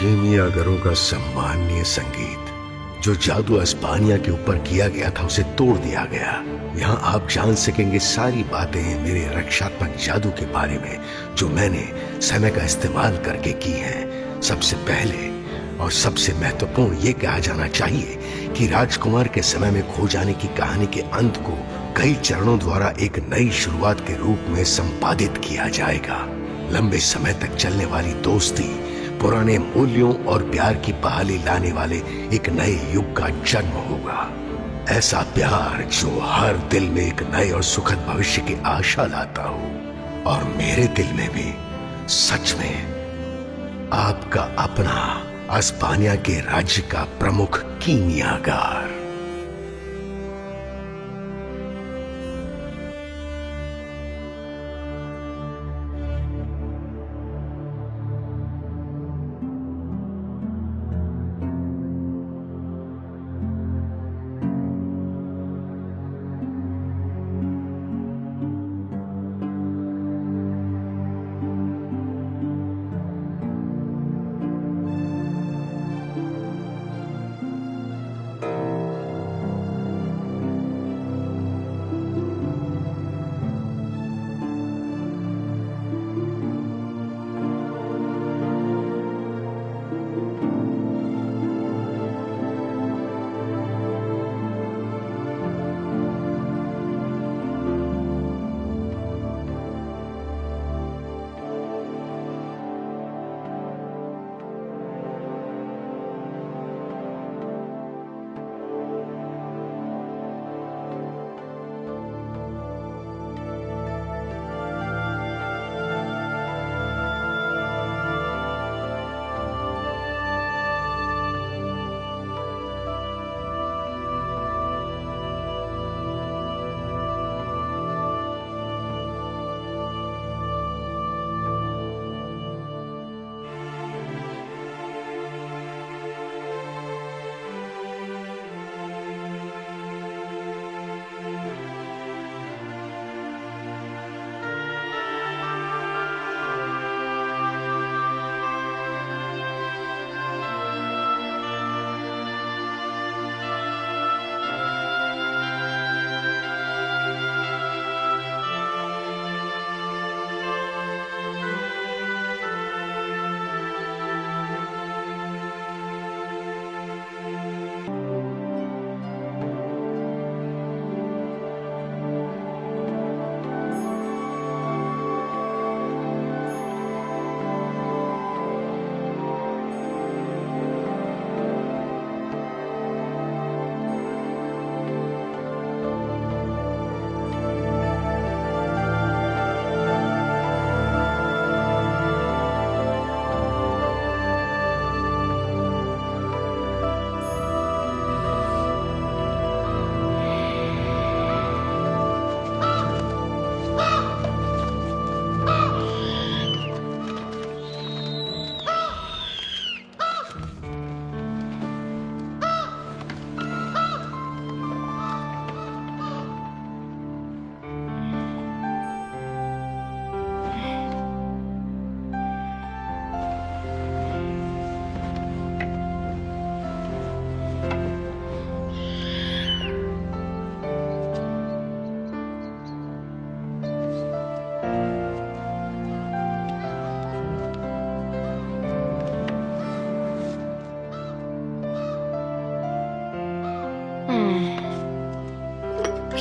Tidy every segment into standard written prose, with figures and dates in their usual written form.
कीमियागरों का सम्माननीय संगीत जो जादू अस्पानिया के ऊपर किया गया था उसे तोड़ दिया गया। यहाँ आप जान सकेंगे सारी बातें मेरे रक्षात्मक जादू के बारे में जो मैंने समय का इस्तेमाल करके की हैं। सबसे पहले और सबसे महत्वपूर्ण ये कहा जाना चाहिए कि राजकुमार के समय में खो जाने की कहानी के अंत को कई चरणों द्वारा एक नई शुरुआत के रूप में संपादित किया जाएगा। लंबे समय तक चलने वाली दोस्ती, पुराने मूल्यों और प्यार की बहाली लाने वाले एक नए युग का जन्म होगा। ऐसा प्यार जो हर दिल में एक नए और सुखद भविष्य की आशा लाता हो। और मेरे दिल में भी सच में आपका अपना अस्पानिया के राज्य का प्रमुख कीमियागर।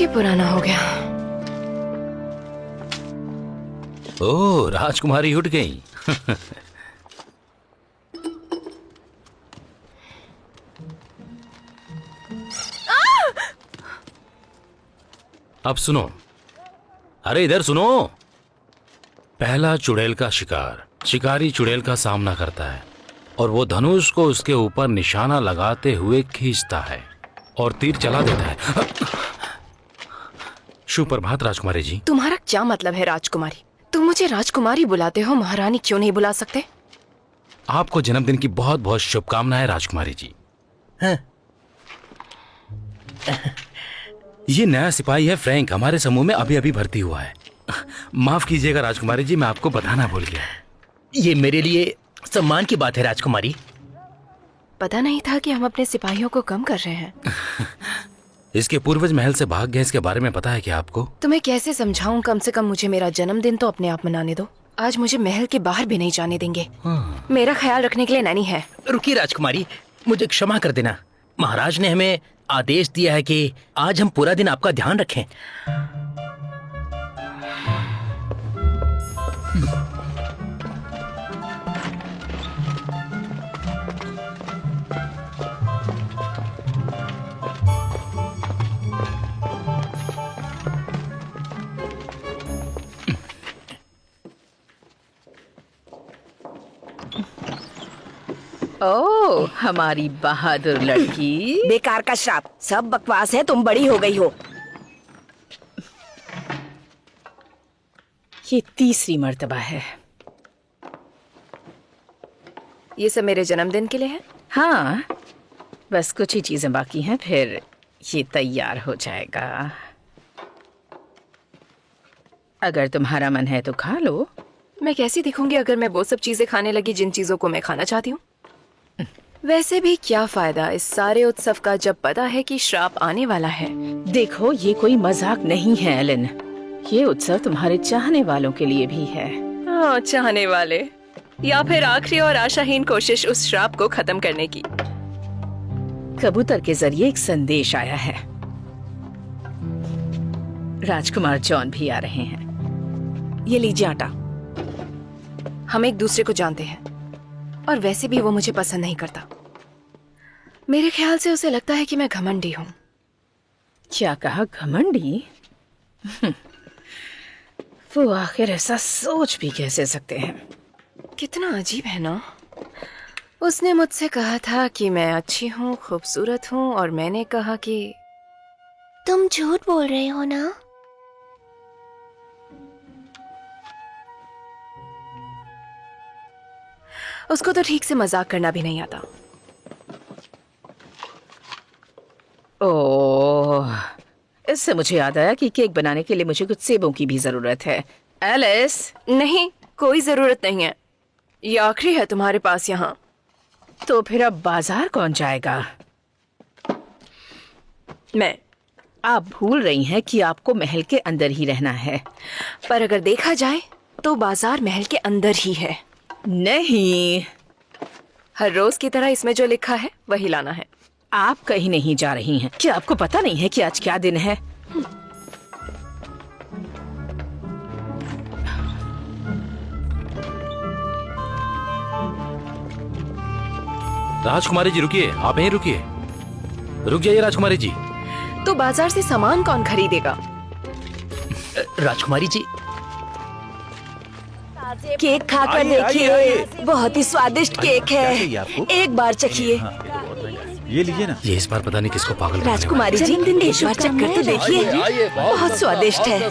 ये पुराना हो गया। ओह, राजकुमारी उठ गई। अब सुनो, अरे इधर सुनो। पहला चुड़ैल का शिकार, शिकारी चुड़ैल का सामना करता है और वो धनुष को उसके ऊपर निशाना लगाते हुए खींचता है और तीर चला देता है। सुप्रभात राजकुमारी जी। तुम्हारा क्या मतलब है राजकुमारी? तुम मुझे राजकुमारी बुलाते हो, महारानी क्यों नहीं बुला सकते? आपको जन्मदिन की बहुत बहुत शुभकामनाएं राजकुमारी जी। हाँ। ये नया सिपाही है फ्रैंक, हमारे समूह में अभी अभी भर्ती हुआ है। माफ कीजिएगा राजकुमारी जी, मैं आपको बताना भूल गया। ये मेरे लिए सम्मान की बात है राजकुमारी। पता नहीं था कि हम अपने सिपाहियों को कम कर रहे हैं। इसके पूर्वज महल से भाग गए, इसके बारे में पता है क्या आपको? तुम्हें कैसे समझाऊं? कम से कम मुझे मेरा जन्मदिन तो अपने आप मनाने दो। आज मुझे महल के बाहर भी नहीं जाने देंगे। मेरा ख्याल रखने के लिए नैनी है। रुकिए राजकुमारी, मुझे क्षमा कर देना। महाराज ने हमें आदेश दिया है कि आज हम पूरा दिन आपका ध्यान रखें। ओह, हमारी बहादुर लड़की। बेकार का श्राप, सब बकवास है। तुम बड़ी हो गई हो। ये तीसरी मर्तबा है। ये सब मेरे जन्मदिन के लिए है। हाँ, बस कुछ ही चीजें बाकी हैं, फिर ये तैयार हो जाएगा। अगर तुम्हारा मन है तो खा लो। मैं कैसी दिखूंगी अगर मैं वो सब चीजें खाने लगी जिन चीजों को मैं खाना चाहती हूँ? वैसे भी क्या फायदा इस सारे उत्सव का जब पता है कि श्राप आने वाला है। देखो, ये कोई मजाक नहीं है एलन। ये उत्सव तुम्हारे चाहने वालों के लिए भी है। चाहने वाले, या फिर आखिरी और आशाहीन कोशिश उस श्राप को खत्म करने की। कबूतर के जरिए एक संदेश आया है। राजकुमार जॉन भी आ रहे हैं। ये लीजिए आटा। हम एक दूसरे को जानते हैं और वैसे भी वो मुझे पसंद नहीं करता। मेरे ख्याल से उसे लगता है कि मैं घमंडी हूँ। क्या कहा? घमंडी? वो आखिर ऐसा सोच भी कैसे सकते हैं? कितना अजीब है ना। उसने मुझसे कहा था कि मैं अच्छी हूँ, खूबसूरत हूँ, और मैंने कहा कि तुम झूठ बोल रहे हो ना। उसको तो ठीक से मजाक करना भी नहीं आता। ओह, इससे मुझे याद आया कि केक बनाने के लिए मुझे कुछ सेबों की भी जरूरत है। एलिस? नहीं, कोई जरूरत नहीं है। ये आखिरी है तुम्हारे पास यहाँ। तो फिर अब बाजार कौन जाएगा? मैं। आप भूल रही हैं कि आपको महल के अंदर ही रहना है। पर अगर देखा जाए तो बाजार महल के अंदर ही है। नहीं, हर रोज की तरह इसमें जो लिखा है वही लाना है। आप कहीं नहीं जा रही हैं। क्या आपको पता नहीं है कि आज क्या दिन है? राजकुमारी जी रुकिए, आप यहीं रुकिए। रुक जाइए राजकुमारी जी। तो बाजार से सामान कौन खरीदेगा? राजकुमारी जी, केक खाकर देखिए, बहुत ही स्वादिष्ट केक है। एक बार चखिए। ये लीजिए ना। ये इस बार पता नहीं किसको पागल बनाने राजकुमारी जी, एक बार चखकर तो देखिए, बहुत स्वादिष्ट है।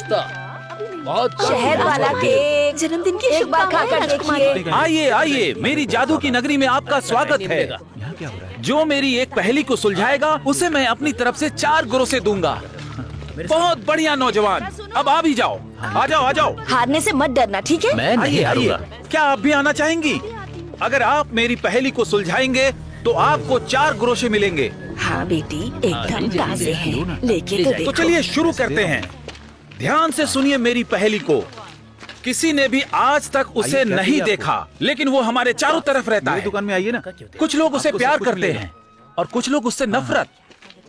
शहर वाला केक, जन्मदिन की एक बार खाकर देखिए। आइए आइए, मेरी जादू की नगरी में आपका स्वागत है। यहाँ क्या हो रहा है? जो मेरी एक पहेली को सुलझाएगा उसे मैं अपनी तरफ से 4 ग्रोसे दूंगा। बहुत बढ़िया नौजवान, अब आ भी जाओ। आ जाओ आ जाओ। हारने से मत डरना, ठीक है? मैं नहीं आइए आइए। हारूंगा। क्या आप भी आना चाहेंगी? अगर आप मेरी पहेली को सुलझाएंगे तो आपको 4 ग्रोसे मिलेंगे। हाँ बेटी, एकदम ताजे हैं। लेके तो तो देखो। चलिए शुरू करते हैं। ध्यान से सुनिए मेरी पहेली को। किसी ने भी आज तक उसे नहीं देखा, लेकिन वो हमारे चारों तरफ रहता है। दुकान में आइए ना। कुछ लोग उसे प्यार करते हैं और कुछ लोग उससे नफरत।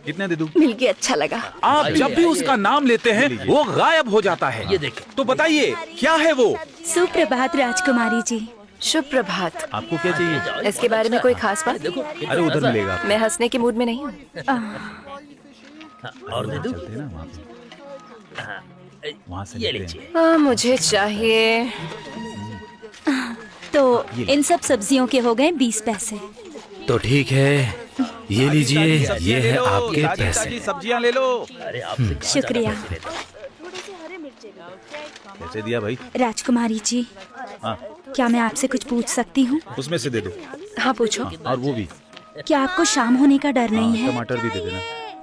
कितने दे दूं? मिलके अच्छा लगा। आप जब भी उसका नाम लेते हैं वो गायब हो जाता है। ये देखिए। तो बताइए क्या है वो? सुप्रभात राजकुमारी जी। शुभ प्रभात। आपको क्या चाहिए? इसके बारे में कोई खास बात? अरे उधर मिलेगा। मैं हंसने के मूड में नहीं हूँ। और दे दूं? चलते हैं ना वहाँ से ये लेते हैं। लीजिए। मुझे चाहिए। तो इन सब सब्जियों के हो गए 20 पैसे। तो ठीक है, ये लीजिए, ये है आपके ताजी पैसे। ताजी सब्जियाँ ले लो। अरे आपसे कहाँ शुक्रिया। ज्यादा पैसे लेते हैं? कैसे दिया भाई? राजकुमारी जी, हाँ, क्या मैं आपसे कुछ पूछ सकती हूँ? उसमें से दे दो। हाँ पूछो। और वो भी। क्या आपको शाम होने का डर नहीं है? टमाटर भी दे देना।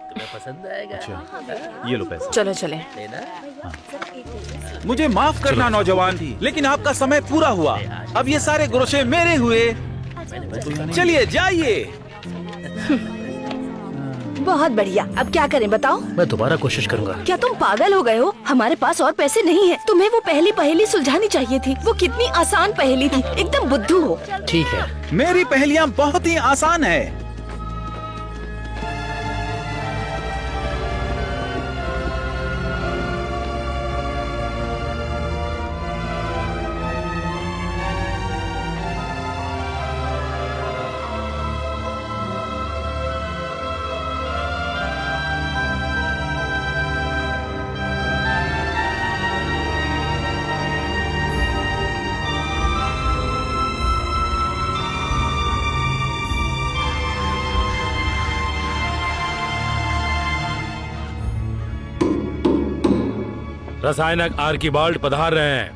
तुम्हें पसंद आएगा? अच्छा, ये लो पैसे। चलो चले। लेना? मुझे माफ करना नौजवान, लेकिन आपका समय पूरा हुआ। अब ये सारे ग्रोशे मेरे हुए। चलिए जाइए। बहुत बढ़िया। अब क्या करें बताओ? मैं दोबारा कोशिश करूंगा। क्या तुम पागल हो गए हो? हमारे पास और पैसे नहीं है। तुम्हें वो पहली पहेली सुलझानी चाहिए थी। वो कितनी आसान पहेली थी। एकदम बुद्धू हो। ठीक है। मेरी पहेलियां बहुत ही आसान है। रसायनक आर्किबाल्ड पधार रहे हैं।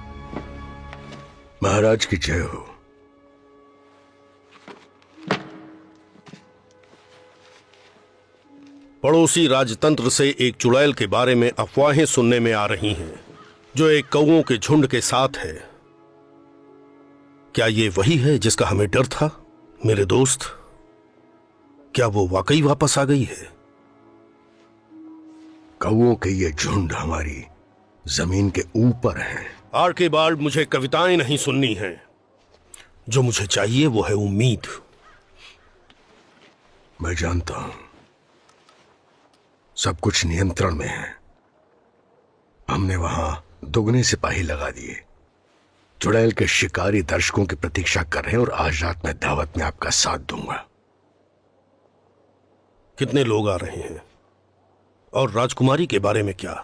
महाराज की जय हो। पड़ोसी राजतंत्र से एक चुड़ैल के बारे में अफवाहें सुनने में आ रही हैं, जो एक कौओं के झुंड के साथ है। क्या ये वही है जिसका हमें डर था, मेरे दोस्त? क्या वो वाकई वापस आ गई है? कौओं के ये झुंड हमारी जमीन के ऊपर है। आर्किबाल्ड, मुझे कविताएं नहीं सुननी हैं। जो मुझे चाहिए वो है उम्मीद। मैं जानता हूं सब कुछ नियंत्रण में है। हमने वहां दुगने सिपाही लगा दिए। चुड़ैल के शिकारी दर्शकों की प्रतीक्षा कर रहे हैं और आज रात मैं दावत में आपका साथ दूंगा। कितने लोग आ रहे हैं? और राजकुमारी के बारे में क्या?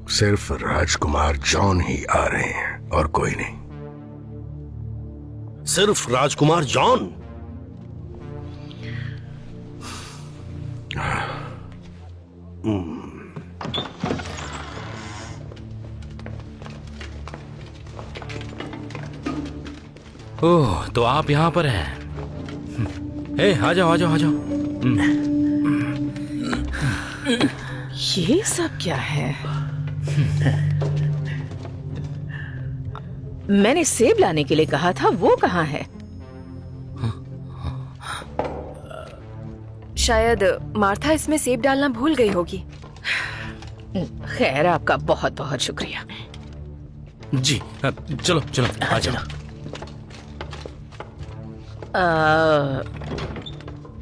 सिर्फ राजकुमार जॉन ही आ रहे हैं और कोई नहीं। सिर्फ राजकुमार जॉन? ओह, तो आप यहाँ पर हैं। ए, आ जाओ आ जाओ आ जाओ। ये सब क्या है? मैंने सेब लाने के लिए कहा था, वो कहाँ है? शायद मार्था इसमें सेब डालना भूल गई होगी। खैर, आपका बहुत बहुत शुक्रिया। जी, चलो चलो आ जाओ।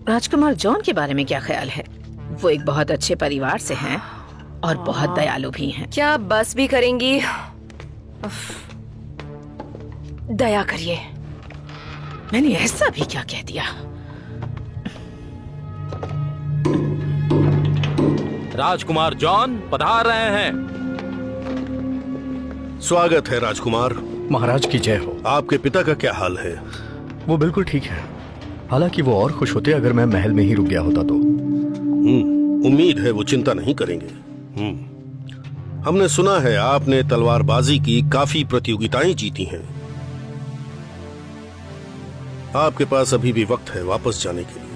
राजकुमार जॉन के बारे में क्या ख्याल है? वो एक बहुत अच्छे परिवार से हैं और बहुत दयालु भी हैं। क्या आप बस भी करेंगी? दया करिए। मैंने ऐसा भी क्या कह दिया? राजकुमार जॉन पधार रहे हैं। स्वागत है राजकुमार। महाराज की जय हो। आपके पिता का क्या हाल है? वो बिल्कुल ठीक है। हालांकि वो और खुश होते अगर मैं महल में ही रुक गया होता तो। उम्मीद है वो चिंता नहीं करेंगे। हमने सुना है आपने तलवारबाजी की काफी प्रतियोगिताएं जीती हैं। आपके पास अभी भी वक्त है वापस जाने के लिए।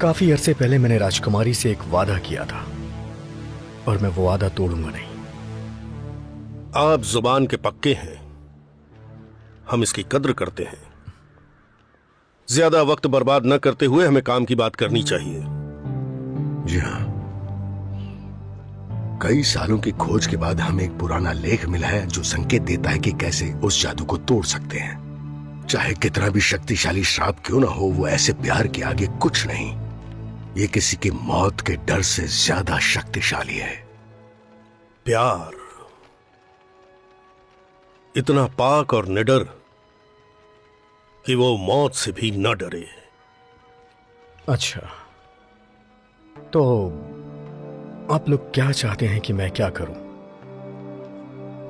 काफी अरसे पहले मैंने राजकुमारी से एक वादा किया था और मैं वो वादा तोड़ूंगा नहीं। आप जुबान के पक्के हैं, हम इसकी कद्र करते हैं। ज्यादा वक्त बर्बाद न करते हुए हमें काम की बात करनी चाहिए। जी हाँ, कई सालों की खोज के बाद हमें एक पुराना लेख मिला है जो संकेत देता है कि कैसे उस जादू को तोड़ सकते हैं। चाहे कितना भी शक्तिशाली श्राप क्यों ना हो, वो ऐसे प्यार के आगे कुछ नहीं। ये किसी की मौत के डर से ज्यादा शक्तिशाली है। प्यार इतना पाक और निडर कि वो मौत से भी न डरे। अच्छा, तो आप लोग क्या चाहते हैं कि मैं क्या करूं?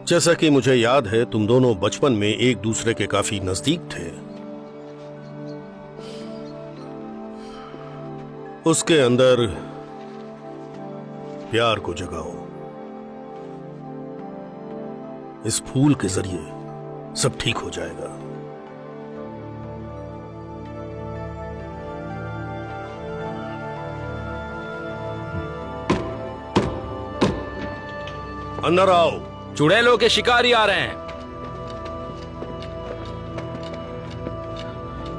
जैसा कि मुझे याद है, तुम दोनों बचपन में एक दूसरे के काफी नजदीक थे। उसके अंदर प्यार को जगाओ। इस फूल के जरिए सब ठीक हो जाएगा। अंदर आओ। चुड़ैलों के शिकारी आ रहे हैं।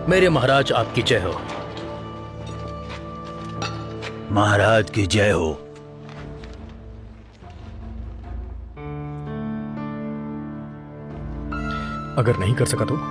मेरे महाराज आपकी जय हो। महाराज की जय हो। अगर नहीं कर सका तो?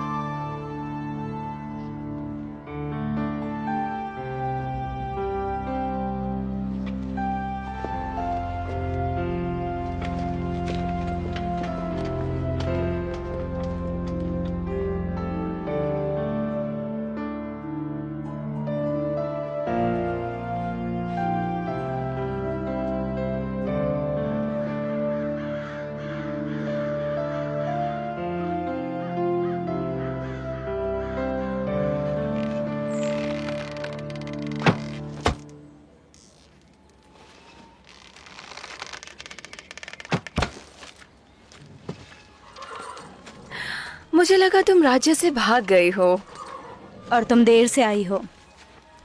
मुझे लगा तुम राज्य से भाग गई हो। और तुम देर से आई हो।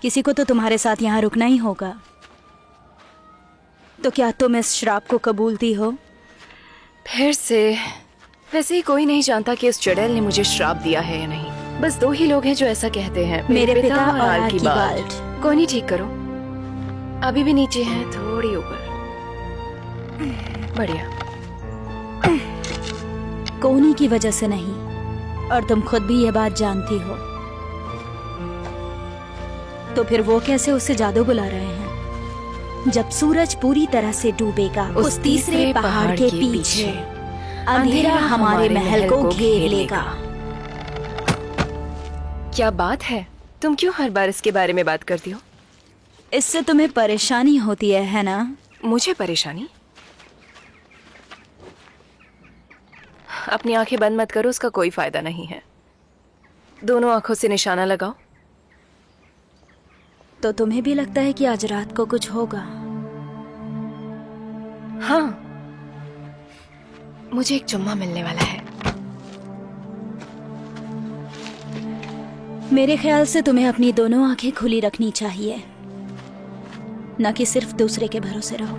किसी को तो तुम्हारे साथ यहाँ रुकना ही होगा। तो क्या तुम इस श्राप को कबूलती हो? फिर से वैसे ही कोई नहीं जानता कि उस चुड़ैल ने मुझे श्राप दिया है या नहीं। बस 2 ही लोग हैं जो ऐसा कहते हैं, मेरे पिता और आर्कीबाल्ड। कोई नहीं, ठीक करो। अभी भी नीचे हैं, थोड़ी ऊपर। बढ़िया। कोनी की वजह से नहीं, और तुम खुद भी ये बात जानती हो। तो फिर वो कैसे उसे जादू बुला रहे हैं? जब सूरज पूरी तरह से डूबेगा उस तीसरे पहाड़ के पीछे अंधेरा हमारे महल को घेर लेगा। क्या बात है? तुम क्यों हर बार इसके बारे में बात करती हो? इससे तुम्हें परेशानी होती है ना? मुझे परेशानी? अपनी आंखें बंद मत करो, उसका कोई फायदा नहीं है। दोनों आंखों से निशाना लगाओ। तो तुम्हें भी लगता है कि आज रात को कुछ होगा? हाँ, मुझे एक चुम्मा मिलने वाला है। मेरे ख्याल से तुम्हें अपनी दोनों आंखें खुली रखनी चाहिए, न कि सिर्फ दूसरे के भरोसे रहो।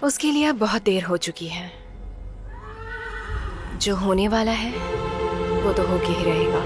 उसके लिए अब बहुत देर हो चुकी है। जो होने वाला है वो तो होके ही रहेगा।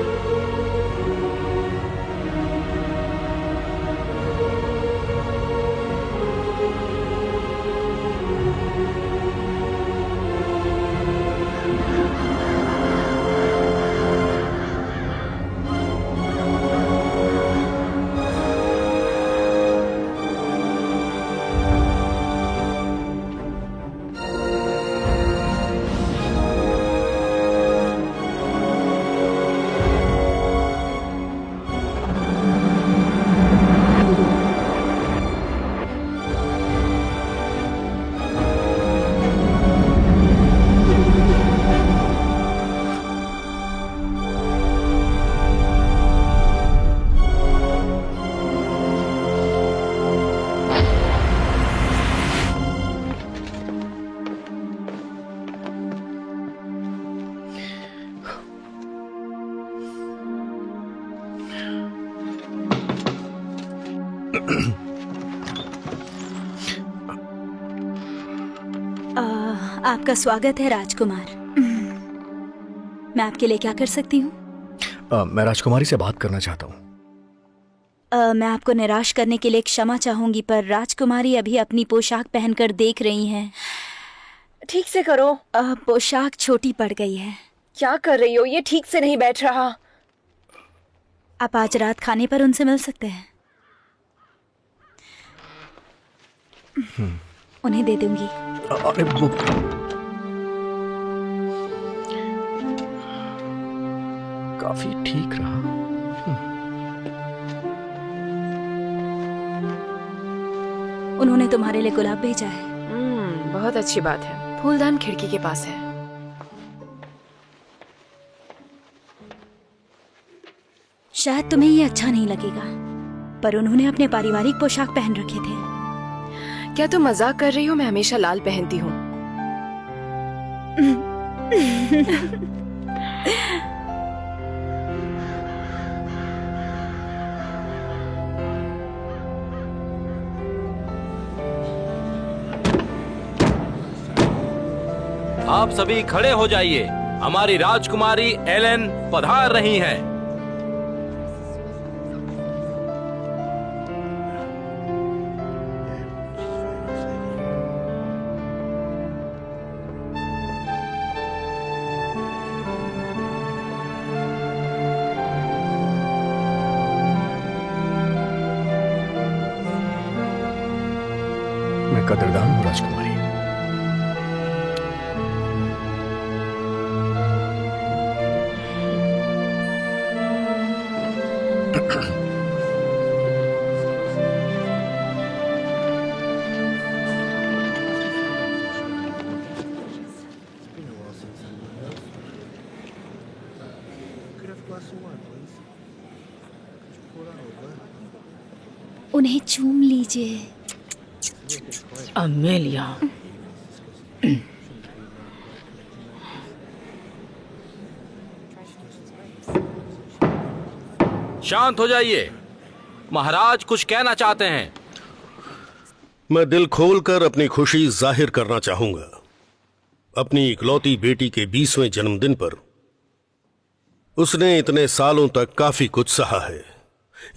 आपका स्वागत है राजकुमार। मैं आपके लिए क्या कर सकती हूँ? मैं राजकुमारी से बात करना चाहता हूँ। मैं आपको निराश करने के लिए क्षमा चाहूंगी, पर राजकुमारी अभी अपनी पोशाक पहनकर देख रही हैं। ठीक से करो। पोशाक छोटी पड़ गई है। क्या कर रही हो? ये ठीक से नहीं बैठ रहा। आप आज रात खाने पर उनसे मिल सकते हैं। उन्हें दे दूंगी। अरे वो काफी ठीक रहा। उन्होंने तुम्हारे लिए गुलाब भेजा है। बहुत अच्छी बात है। फूलदान खिड़की के पास है। शायद तुम्हें ये अच्छा नहीं लगेगा, पर उन्होंने अपने पारिवारिक पोशाक पहन रखे थे। क्या तुम मजाक कर रही हो? मैं हमेशा लाल पहनती हूँ। आप सभी खड़े हो जाइए। हमारी राजकुमारी एलेन पधार रही हैं। कदरदान हूं राजकुमारी। उन्हें चूम लीजिए। अमेलिया, शांत हो जाइए, महाराज कुछ कहना चाहते हैं। मैं दिल खोलकर अपनी खुशी जाहिर करना चाहूंगा। अपनी इकलौती बेटी के 20वें जन्मदिन पर उसने इतने सालों तक काफी कुछ सहा है।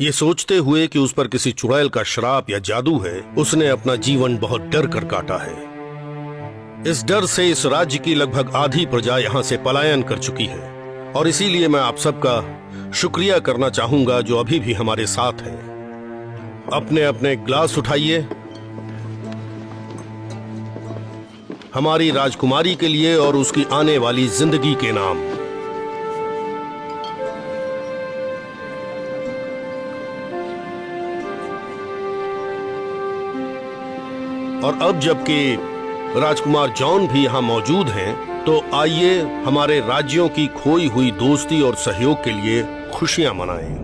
ये सोचते हुए कि उस पर किसी चुड़ैल का श्राप या जादू है, उसने अपना जीवन बहुत डर कर काटा है। इस डर से इस राज्य की लगभग आधी प्रजा यहां से पलायन कर चुकी है, और इसीलिए मैं आप सबका शुक्रिया करना चाहूंगा जो अभी भी हमारे साथ हैं। अपने अपने ग्लास उठाइए हमारी राजकुमारी के लिए और उसकी आने वाली जिंदगी के नाम। और अब जबकि राजकुमार जॉन भी यहां मौजूद हैं, तो आइए हमारे राज्यों की खोई हुई दोस्ती और सहयोग के लिए खुशियां मनाएं।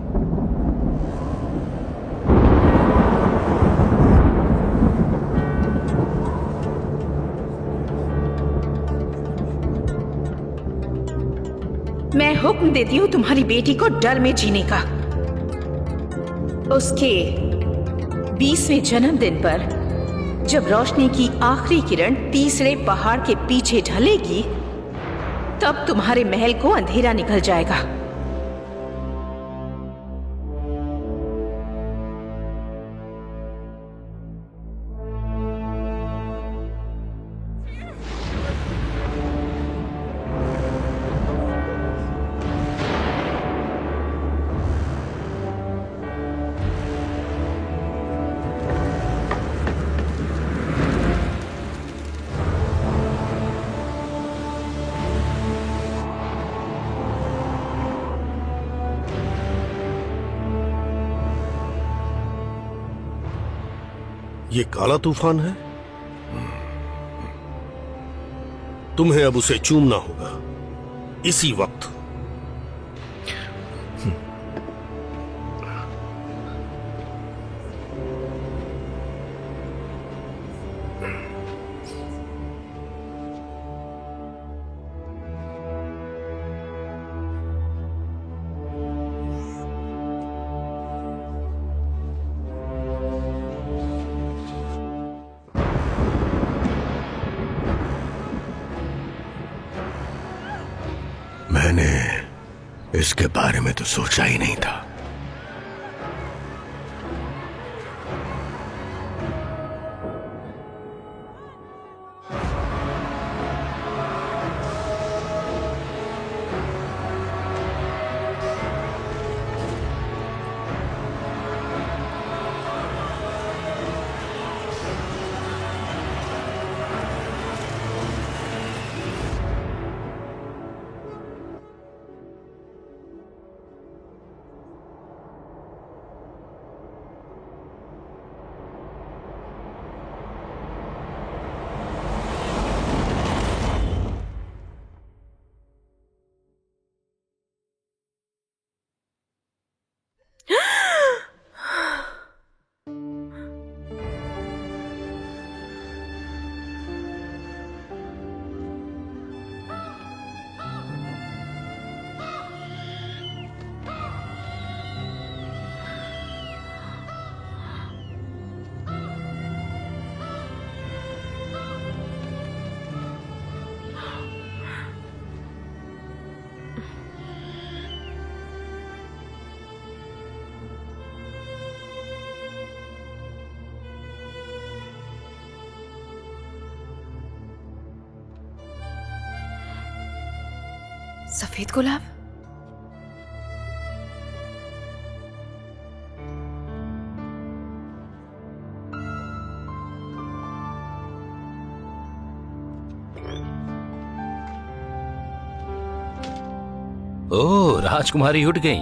मैं हुक्म देती हूँ तुम्हारी बेटी को डर में जीने का। उसके 20वें जन्मदिन पर जब रोशनी की आखिरी किरण तीसरे पहाड़ के पीछे ढलेगी, तब तुम्हारे महल को अंधेरा निकल जाएगा। ये काला तूफान है। तुम्हें अब उसे चूमना होगा इसी वक्त। मैंने इसके बारे में तो सोचा ही नहीं था। सफेद गुलाब? ओह, राजकुमारी उठ गई।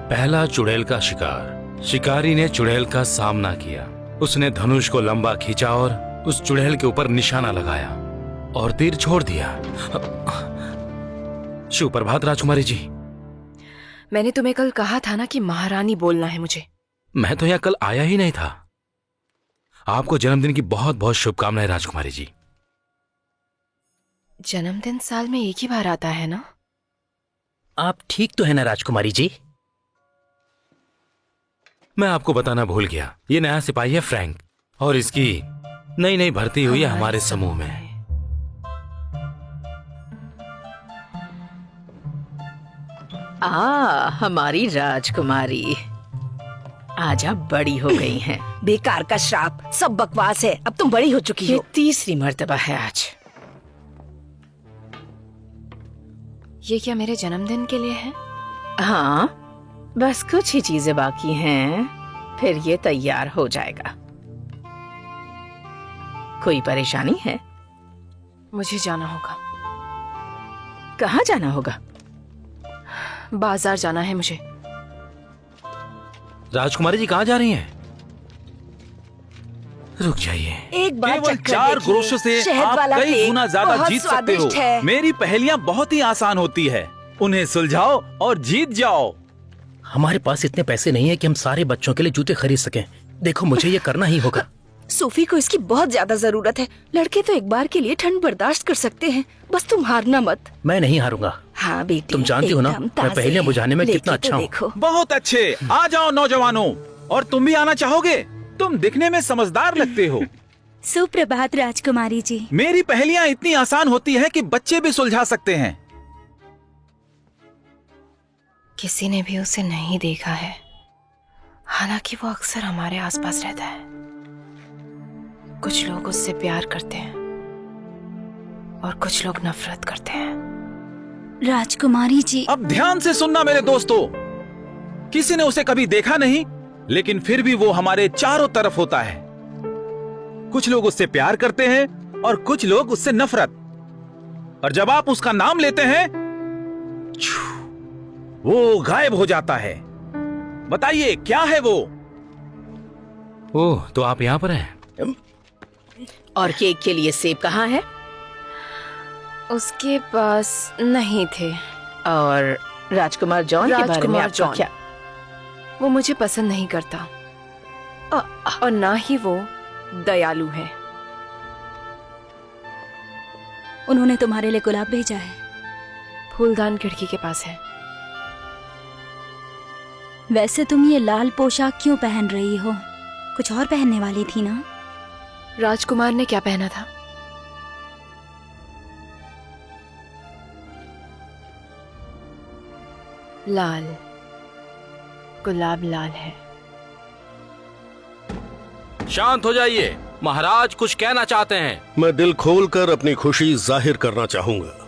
पहला चुड़ैल का शिकार। शिकारी ने चुड़ैल का सामना किया। उसने धनुष को लंबा खींचा और उस चुड़ैल के ऊपर निशाना लगाया और तीर छोड़ दिया। सुप्रभात राजकुमारी जी। मैंने तुम्हें कल कहा था ना कि महारानी बोलना है मुझे। मैं तो यहाँ कल आया ही नहीं था। आपको जन्मदिन की बहुत बहुत शुभकामनाएं राजकुमारी जी। जन्मदिन साल में एक ही बार आता है ना? आप ठीक तो है ना राजकुमारी जी? मैं आपको बताना भूल गया, ये नया सिपाही है फ्रैंक, और इसकी नई नई भर्ती हुई है हमारे समूह में। हमारी राजकुमारी आज आप बड़ी हो गई हैं। बेकार का श्राप, सब बकवास है। अब तुम बड़ी हो चुकी ये हो। तीसरी मर्तबा है आज। ये क्या मेरे जन्मदिन के लिए है? हाँ, बस कुछ ही चीजें बाकी हैं, फिर ये तैयार हो जाएगा। कोई परेशानी है? मुझे जाना होगा। कहाँ जाना होगा? बाजार जाना है मुझे। राजकुमारी जी कहाँ जा रही हैं? रुक जाइए। एक बार केवल चक्कर 4 देखिए। ग्रोशों से शहद आप वाला कई केक गुना ज्यादा बहुत जीत सकते हो। स्वादिष्ट है। मेरी पहेलियां बहुत ही आसान होती है, उन्हें सुलझाओ और जीत जाओ। हमारे पास इतने पैसे नहीं है कि हम सारे बच्चों के लिए जूते खरीद सकें। देखो, मुझे ये करना ही होगा। सोफी को इसकी बहुत ज्यादा जरूरत है। लड़के तो एक बार के लिए ठंड बर्दाश्त कर सकते हैं, बस तुम हारना मत। मैं नहीं हारूंगा। हाँ बेटी, तुम जानती हो ना, एकदम मैं ताज़े पहेलियां बुझाने में लेके कितना तो अच्छा हूँ। देखो। बहुत अच्छे, आ जाओ नौजवानों। और तुम भी आना चाहोगे? तुम दिखने में समझदार लगते हो। सुप्रभात राजकुमारी जी। मेरी पहेलियां इतनी आसान होती है कि बच्चे भी सुलझा सकते हैं। किसी ने भी उसे नहीं देखा है, हालांकि वो अक्सर हमारे आसपास रहता है। कुछ लोग उससे प्यार करते हैं और कुछ लोग नफरत करते हैं। राजकुमारी जी, अब ध्यान से सुनना मेरे दोस्तों। किसी ने उसे कभी देखा नहीं, लेकिन फिर भी वो हमारे चारों तरफ होता है। कुछ लोग उससे प्यार करते हैं और कुछ लोग उससे नफरत। और जब आप उसका नाम लेते हैं, वो गायब हो जाता है। बताइए क्या है वो? ओह, तो आप यहाँ पर हैं? और केक के लिए सेब कहाँ है? उसके पास नहीं थे। और राजकुमार जॉन के बारे में राजकुमार आपका जॉन। क्या? वो मुझे पसंद नहीं करता और ना ही वो दयालु है। उन्होंने तुम्हारे लिए गुलाब भेजा है। फूलदान खिड़की के पास है। वैसे तुम ये लाल पोशाक क्यों पहन रही हो? कुछ और पहनने वाली थी ना? राजकुमार ने क्या पहना था? लाल। गुलाब लाल है। शांत हो जाइए, महाराज कुछ कहना चाहते हैं। मैं दिल खोलकर अपनी खुशी जाहिर करना चाहूंगा।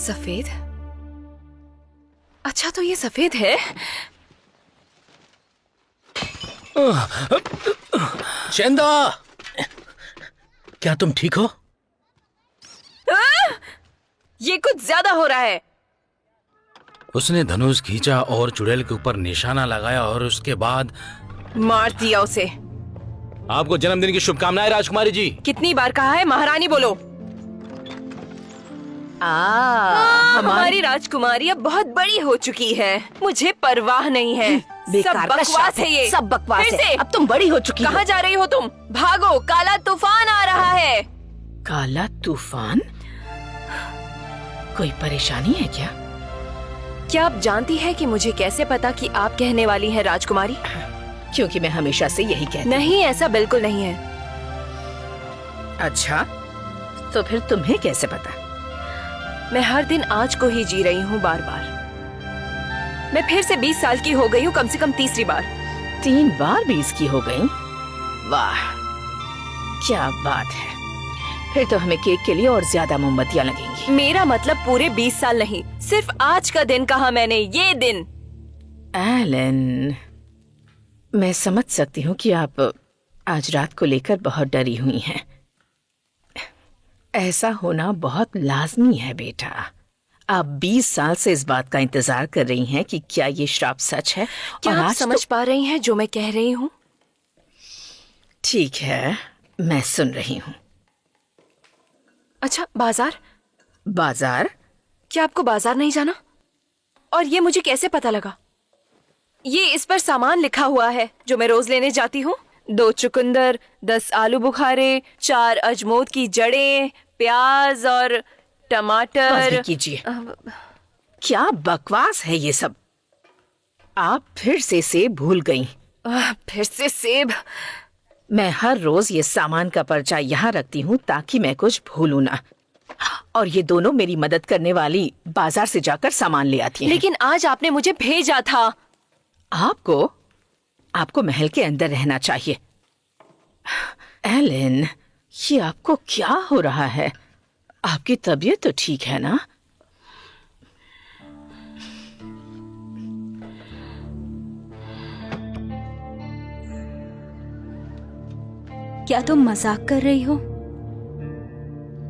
सफेद? अच्छा, तो ये सफेद है। चंदा, क्या तुम ठीक हो? ये कुछ ज्यादा हो रहा है। उसने धनुष खींचा और चुड़ैल के ऊपर निशाना लगाया और उसके बाद मार दिया उसे। आपको जन्मदिन की शुभकामनाएं राजकुमारी जी। कितनी बार कहा है महारानी बोलो। हमारी राजकुमारी अब बहुत बड़ी हो चुकी है, मुझे परवाह नहीं है। बेकार सब का बकवास शाप है ये। सब बकवास फिर है। से? अब तुम बड़ी हो चुकी हो। कहाँ जा रही हो तुम? भागो, काला तूफान आ रहा है। काला तूफान? कोई परेशानी है क्या? क्या आप जानती है कि मुझे कैसे पता कि आप कहने वाली हैं राजकुमारी? क्योंकि मैं हमेशा से यही कहती हूँ। नहीं, ऐसा बिल्कुल नहीं है। अच्छा, तो फिर तुम्हें कैसे पता? मैं हर दिन आज को ही जी रही हूँ, बार बार। मैं फिर से 20 साल की हो गई हूँ, कम से कम तीसरी बार। 3 बार 20 की हो गई? वाह, क्या बात है। फिर तो हमें केक के लिए और ज्यादा मोमबत्तियां लगेंगी। मेरा मतलब पूरे 20 साल नहीं, सिर्फ आज का दिन कहा मैंने, ये दिन। एलन, मैं समझ सकती हूँ कि आप आज रात को लेकर बहुत डरी हुई हैं। ऐसा होना बहुत लाजमी है बेटा। आप 20 साल से इस बात का इंतजार कर रही हैं कि क्या ये श्राप सच है। क्या और आप आज समझ पा रही हैं जो मैं कह रही हूँ? ठीक है, मैं सुन रही हूँ। अच्छा, बाजार? बाजार? क्या आपको बाजार नहीं जाना? और ये मुझे कैसे पता लगा? ये इस पर सामान लिखा हुआ है जो मैं रोज लेने जाती हूँ। 2 चुकंदर, 10 आलू बुखारे, 4 अजमोद की जड़ें, प्याज और बस टमाटर। कीजिए। क्या बकवास है ये सब? आप फिर से सेब भूल गई। फिर से सेब? मैं हर रोज ये सामान का पर्चा यहाँ रखती हूँ ताकि मैं कुछ भूलूं ना। और ये दोनों मेरी मदद करने वाली बाजार से जाकर सामान ले आती हैं। लेकिन आज आपने मुझे भेजा था। आपको महल के अंदर रहना चाहिए। एलन, ये आपको क्या हो रहा है? आपकी तबीयत तो ठीक है ना? क्या तुम मजाक कर रही हो?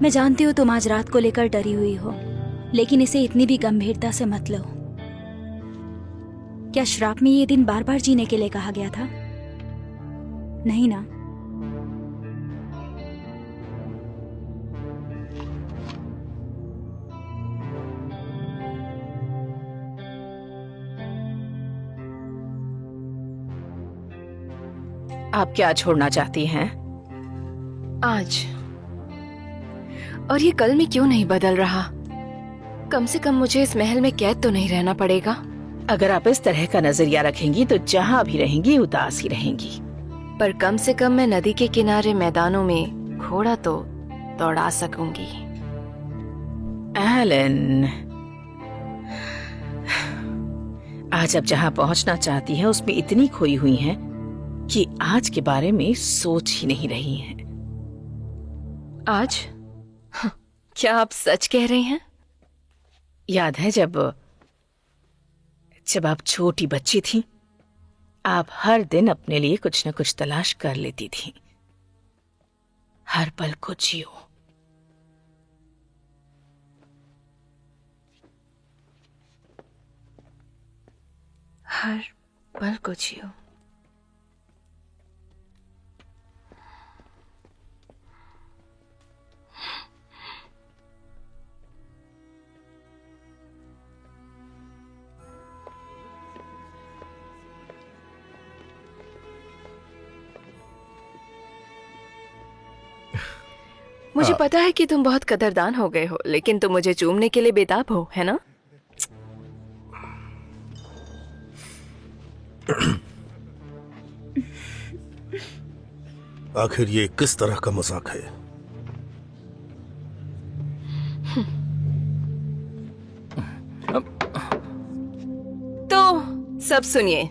मैं जानती हूँ तुम आज रात को लेकर डरी हुई हो, लेकिन इसे इतनी भी गंभीरता से मत लो। क्या श्राप में ये दिन बार बार जीने के लिए कहा गया था? नहीं ना? आप क्या छोड़ना चाहती हैं? आज। और ये कल में क्यों नहीं बदल रहा? कम से कम मुझे इस महल में कैद तो नहीं रहना पड़ेगा। अगर आप इस तरह का नजरिया रखेंगी तो जहाँ भी रहेंगी उदास ही रहेंगी। पर कम से कम मैं नदी के किनारे मैदानों में घोड़ा तो दौड़ा सकूंगी। एलन, आज आप जहाँ पहुँचना चाहती हैं उसमें इतनी खोई हुई हैं कि आज के बारे में सोच ही नहीं रही हैं। आज? क्या आप सच कह रही हैं? याद है जब आप छोटी बच्ची थी, आप हर दिन अपने लिए कुछ न कुछ तलाश कर लेती थी। हर पल को जियो। हर पल को जियो। मुझे पता है कि तुम बहुत कदरदान हो गए हो, लेकिन तुम मुझे चूमने के लिए बेताब हो, है ना? आखिर ये किस तरह का मजाक है? तो सब सुनिए।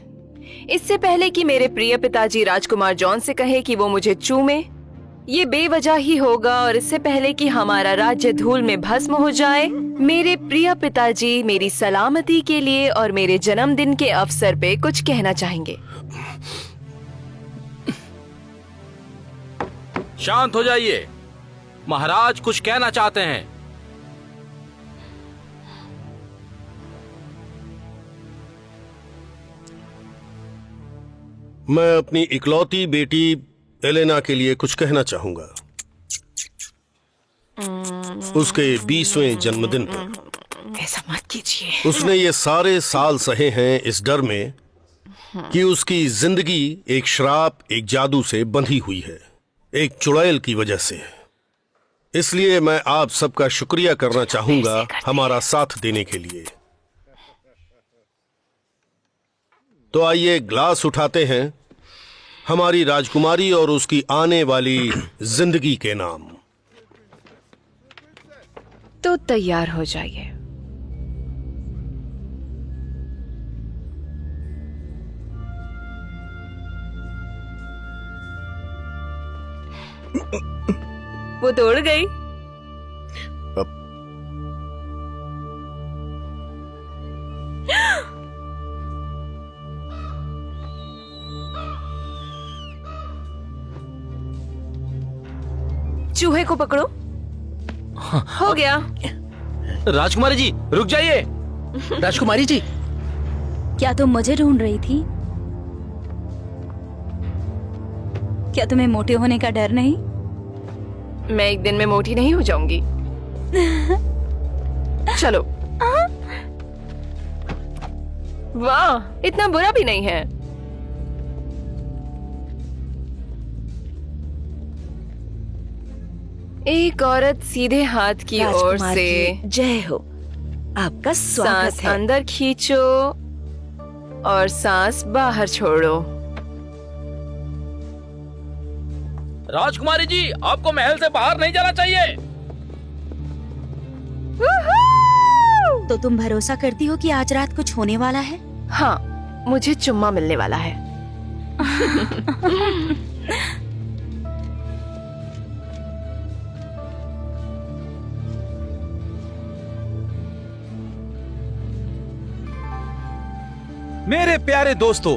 इससे पहले कि मेरे प्रिय पिताजी राजकुमार जॉन से कहे कि वो मुझे चूमे, ये बेवजह ही होगा और इससे पहले कि हमारा राज्य धूल में भस्म हो जाए, मेरे प्रिय पिताजी मेरी सलामती के लिए और मेरे जन्मदिन के अवसर पे कुछ कहना चाहेंगे। शांत हो जाइए, महाराज कुछ कहना चाहते हैं। मैं अपनी इकलौती बेटी एलेना के लिए कुछ कहना चाहूंगा। उसके 20वें जन्मदिन पर ऐसा मत कीजिए। उसने ये सारे साल सहे हैं इस डर में कि उसकी जिंदगी एक श्राप, एक जादू से बंधी हुई है, एक चुड़ैल की वजह से। इसलिए मैं आप सबका शुक्रिया करना चाहूंगा हमारा साथ देने के लिए। तो आइए ग्लास उठाते हैं हमारी राजकुमारी और उसकी आने वाली जिंदगी के नाम। तो तैयार हो जाइए। वो दौड़ गई। चूहे को पकड़ो। हो गया। राजकुमारी जी रुक जाइए। राजकुमारी जी, क्या तुम मुझे ढूंढ रही थी? क्या तुम्हें मोटे होने का डर नहीं? मैं एक दिन में मोटी नहीं हो जाऊंगी। चलो। वाह, इतना बुरा भी नहीं है। एक औरत सीधे हाथ की ओर से जय हो, आपका स्वागत सांस है। अंदर खींचो और सांस बाहर छोड़ो। राजकुमारी जी, आपको महल से बाहर नहीं जाना चाहिए। तो तुम भरोसा करती हो कि आज रात कुछ होने वाला है? हाँ, मुझे चुम्मा मिलने वाला है। मेरे प्यारे दोस्तों,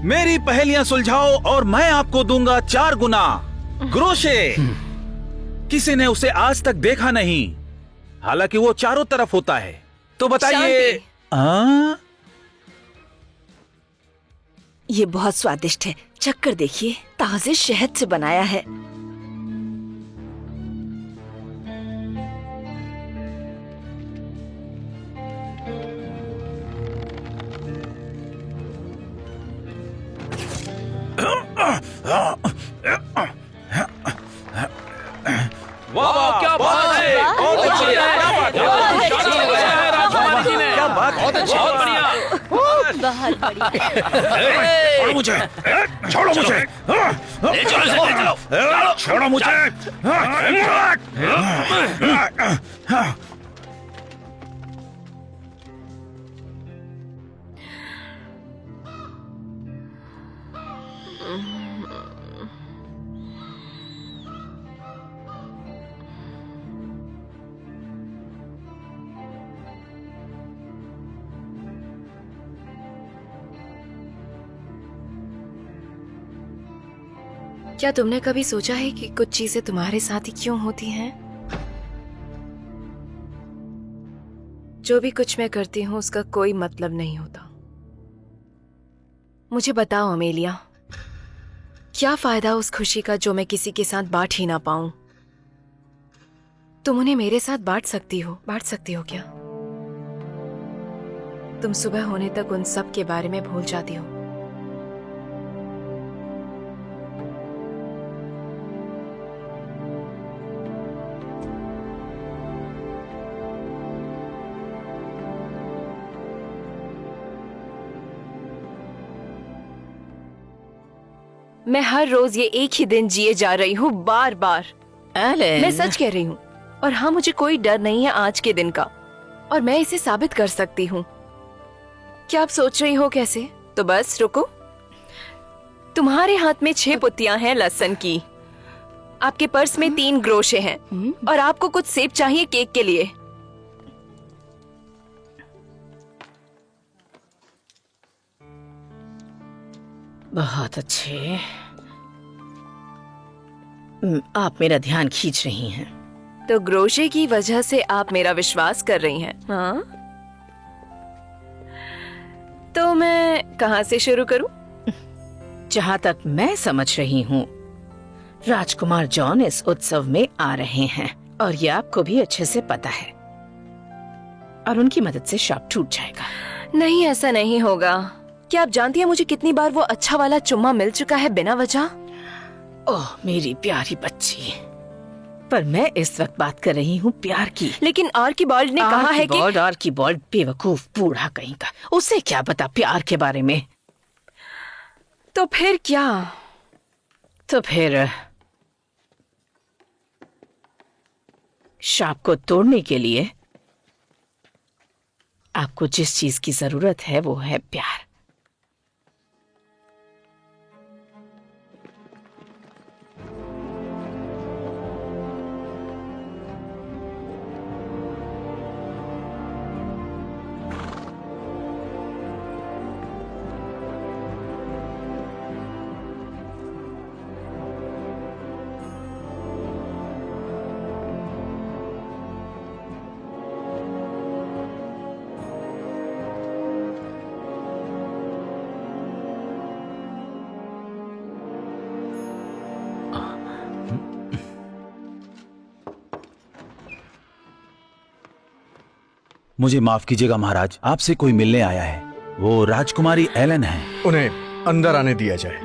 मेरी पहेलियां सुलझाओ और मैं आपको दूंगा 4 गुना ग्रोशे। किसी ने उसे आज तक देखा नहीं, हालांकि वो चारों तरफ होता है। तो बताइए। ये बहुत स्वादिष्ट है, चक्कर देखिए, ताजे शहद से बनाया है। वाह, क्या बात है। बहुत अच्छी है। राजकुमारी जी ने क्या बात है। बहुत बढ़िया। बहुत बढ़िया। छोड़ो मुझे, छोड़ो मुझे, ले चलो इसे, ले चलो। छोड़ो मुझे। क्या तुमने कभी सोचा है कि कुछ चीजें तुम्हारे साथ ही क्यों होती हैं? जो भी कुछ मैं करती हूँ उसका कोई मतलब नहीं होता। मुझे बताओ अमेलिया, क्या फायदा उस खुशी का जो मैं किसी के साथ बांट ही ना पाऊं? तुम उन्हें मेरे साथ बांट सकती हो क्या? तुम सुबह होने तक उन सब के बारे में भूल जाती हो। मैं हर रोज ये एक ही दिन जिए जा रही हूँ, बार बार। मैं सच कह रही हूँ। और हाँ, मुझे कोई डर नहीं है आज के दिन का, और मैं इसे साबित कर सकती हूँ। क्या आप सोच रही हो कैसे? तो बस रुको। तुम्हारे हाथ में 6 पुत्तियां हैं लहसुन की, आपके पर्स में 3 ग्रोशे हैं और आपको कुछ सेब चाहिए केक के लिए। बहुत अच्छे। आप मेरा ध्यान खींच रही हैं। तो ग्रोशे की वजह से आप मेरा विश्वास कर रही हैं, हाँ? तो मैं कहाँ से शुरू करूं? जहाँ तक मैं समझ रही हूँ, राजकुमार जॉन इस उत्सव में आ रहे हैं और ये आपको भी अच्छे से पता है, और उनकी मदद से शॉप टूट जाएगा। नहीं, ऐसा नहीं होगा। क्या आप जानती हैं मुझे कितनी बार वो अच्छा वाला चुम्मा मिल चुका है बिना वजह? ओह मेरी प्यारी बच्ची, पर मैं इस वक्त बात कर रही हूँ प्यार की। लेकिन आर्कीबाल्ड ने कहा है कि आर्कीबाल्ड बेवकूफ बूढ़ा कहीं का, उसे क्या पता प्यार के बारे में। तो फिर क्या? तो फिर शॉप को तोड़ने के लिए आपको जिस चीज की जरूरत है वो है प्यार। मुझे माफ कीजिएगा महाराज, आपसे कोई मिलने आया है। वो राजकुमारी एलन है। उन्हें अंदर आने दिया जाए।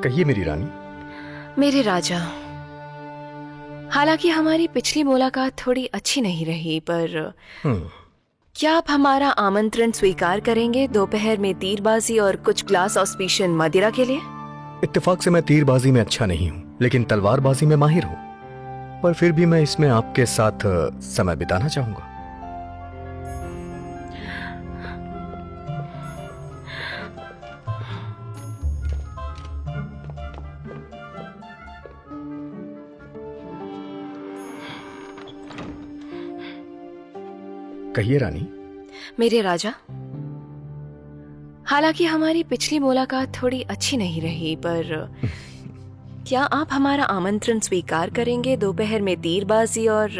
कहिए मेरी रानी। मेरे राजा, हालांकि हमारी पिछली मुलाकात थोड़ी अच्छी नहीं रही, पर क्या आप हमारा आमंत्रण स्वीकार करेंगे दोपहर में तीरबाजी और कुछ ग्लास ऑस्पिशियन मदिरा के लिए? इत्तेफाक से मैं तीरबाजी में अच्छा नहीं हूँ, लेकिन तलवारबाजी में माहिर हूँ। पर फिर भी मैं इसमें आपके साथ समय बिताना चाहूंगा। कहिए रानी। मेरे राजा, हालांकि हमारी पिछली मुलाकात थोड़ी अच्छी नहीं रही, पर क्या आप हमारा आमंत्रण स्वीकार करेंगे दोपहर में तीरबाजी और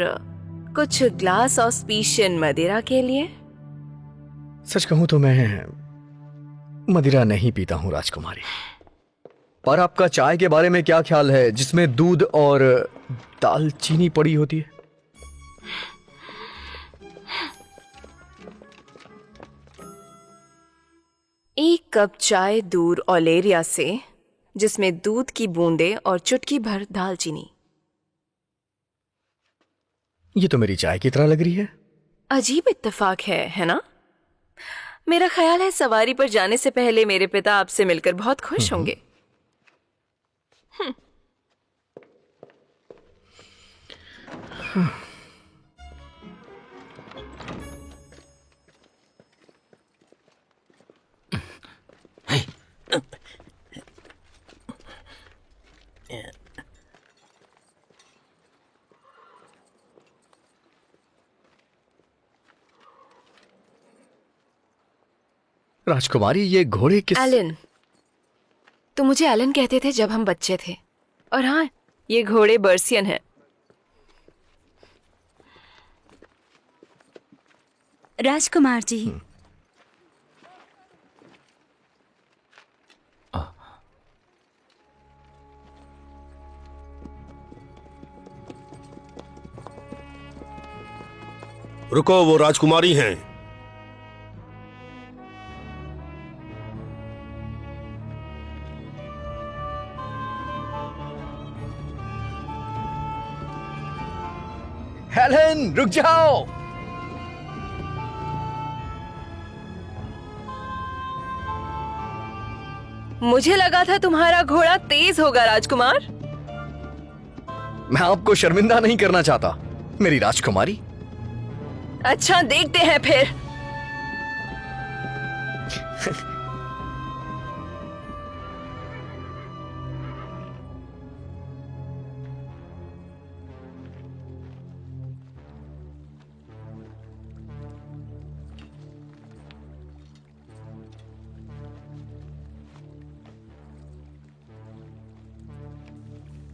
कुछ ग्लास ऑस्पिशियन मदिरा के लिए? सच कहूं तो मैं मदिरा नहीं पीता हूं राजकुमारी। पर आपका चाय के बारे में क्या ख्याल है, जिसमें दूध और दालचीनी पड़ी होती है? एक कप चाय दूर ओलेरिया से, जिसमें दूध की बूंदें और चुटकी भर दालचीनी। ये तो मेरी चाय की तरह लग रही है। अजीब इत्तेफाक है ना? मेरा ख्याल है सवारी पर जाने से पहले मेरे पिता आपसे मिलकर बहुत खुश होंगे। राजकुमारी, ये घोड़े किस? एलन। तो मुझे एलन कहते थे जब हम बच्चे थे। और हाँ, ये घोड़े बर्सियन हैं। राजकुमार जी, रुको, वो राजकुमारी हैं। हेलन, रुक जाओ। मुझे लगा था तुम्हारा घोड़ा तेज होगा राजकुमार। मैं आपको शर्मिंदा नहीं करना चाहता मेरी राजकुमारी। अच्छा, देखते हैं फिर।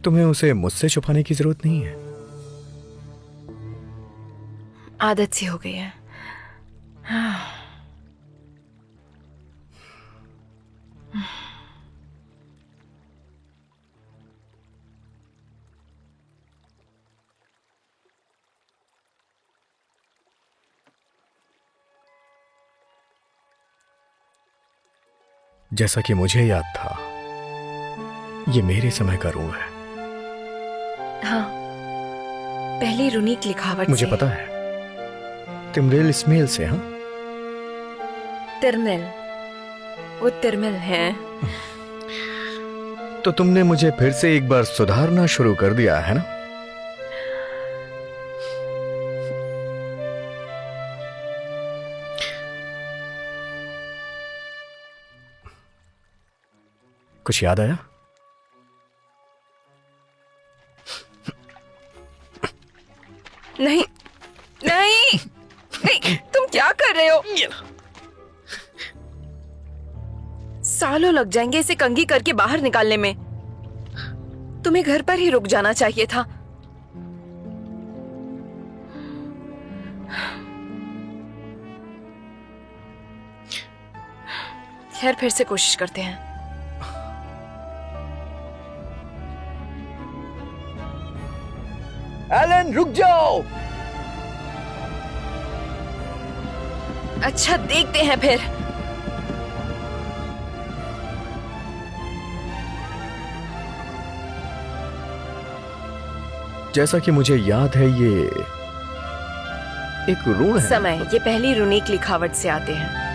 तुम्हें उसे मुझसे छुपाने की जरूरत नहीं है। आदत सी हो गई है। जैसा कि मुझे याद था, ये मेरे समय का रूम है। हाँ, पहली यूनिक लिखावट मुझे से। पता है, तिमरेल स्मेल से। हाँ, तिरमिल, वो तिरमिल है। तो तुमने मुझे फिर से एक बार सुधारना शुरू कर दिया है ना? कुछ याद आया? नहीं नहीं नहीं, तुम क्या कर रहे हो? सालों लग जाएंगे इसे कंघी करके बाहर निकालने में। तुम्हें घर पर ही रुक जाना चाहिए था। खैर, फिर से कोशिश करते हैं। एलन, रुक जाओ। अच्छा, देखते हैं फिर। जैसा कि मुझे याद है, ये एक ऋण है। समय, ये पहली यूनिक लिखावट से आते हैं।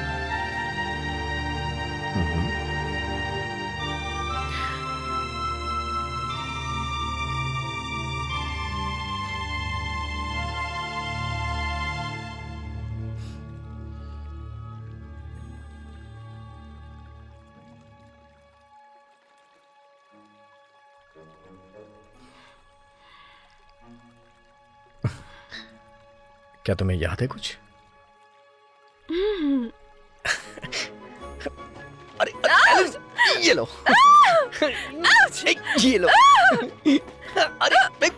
क्या तुम्हें याद है कुछ? अरे, ये लो। ये लो। अरे,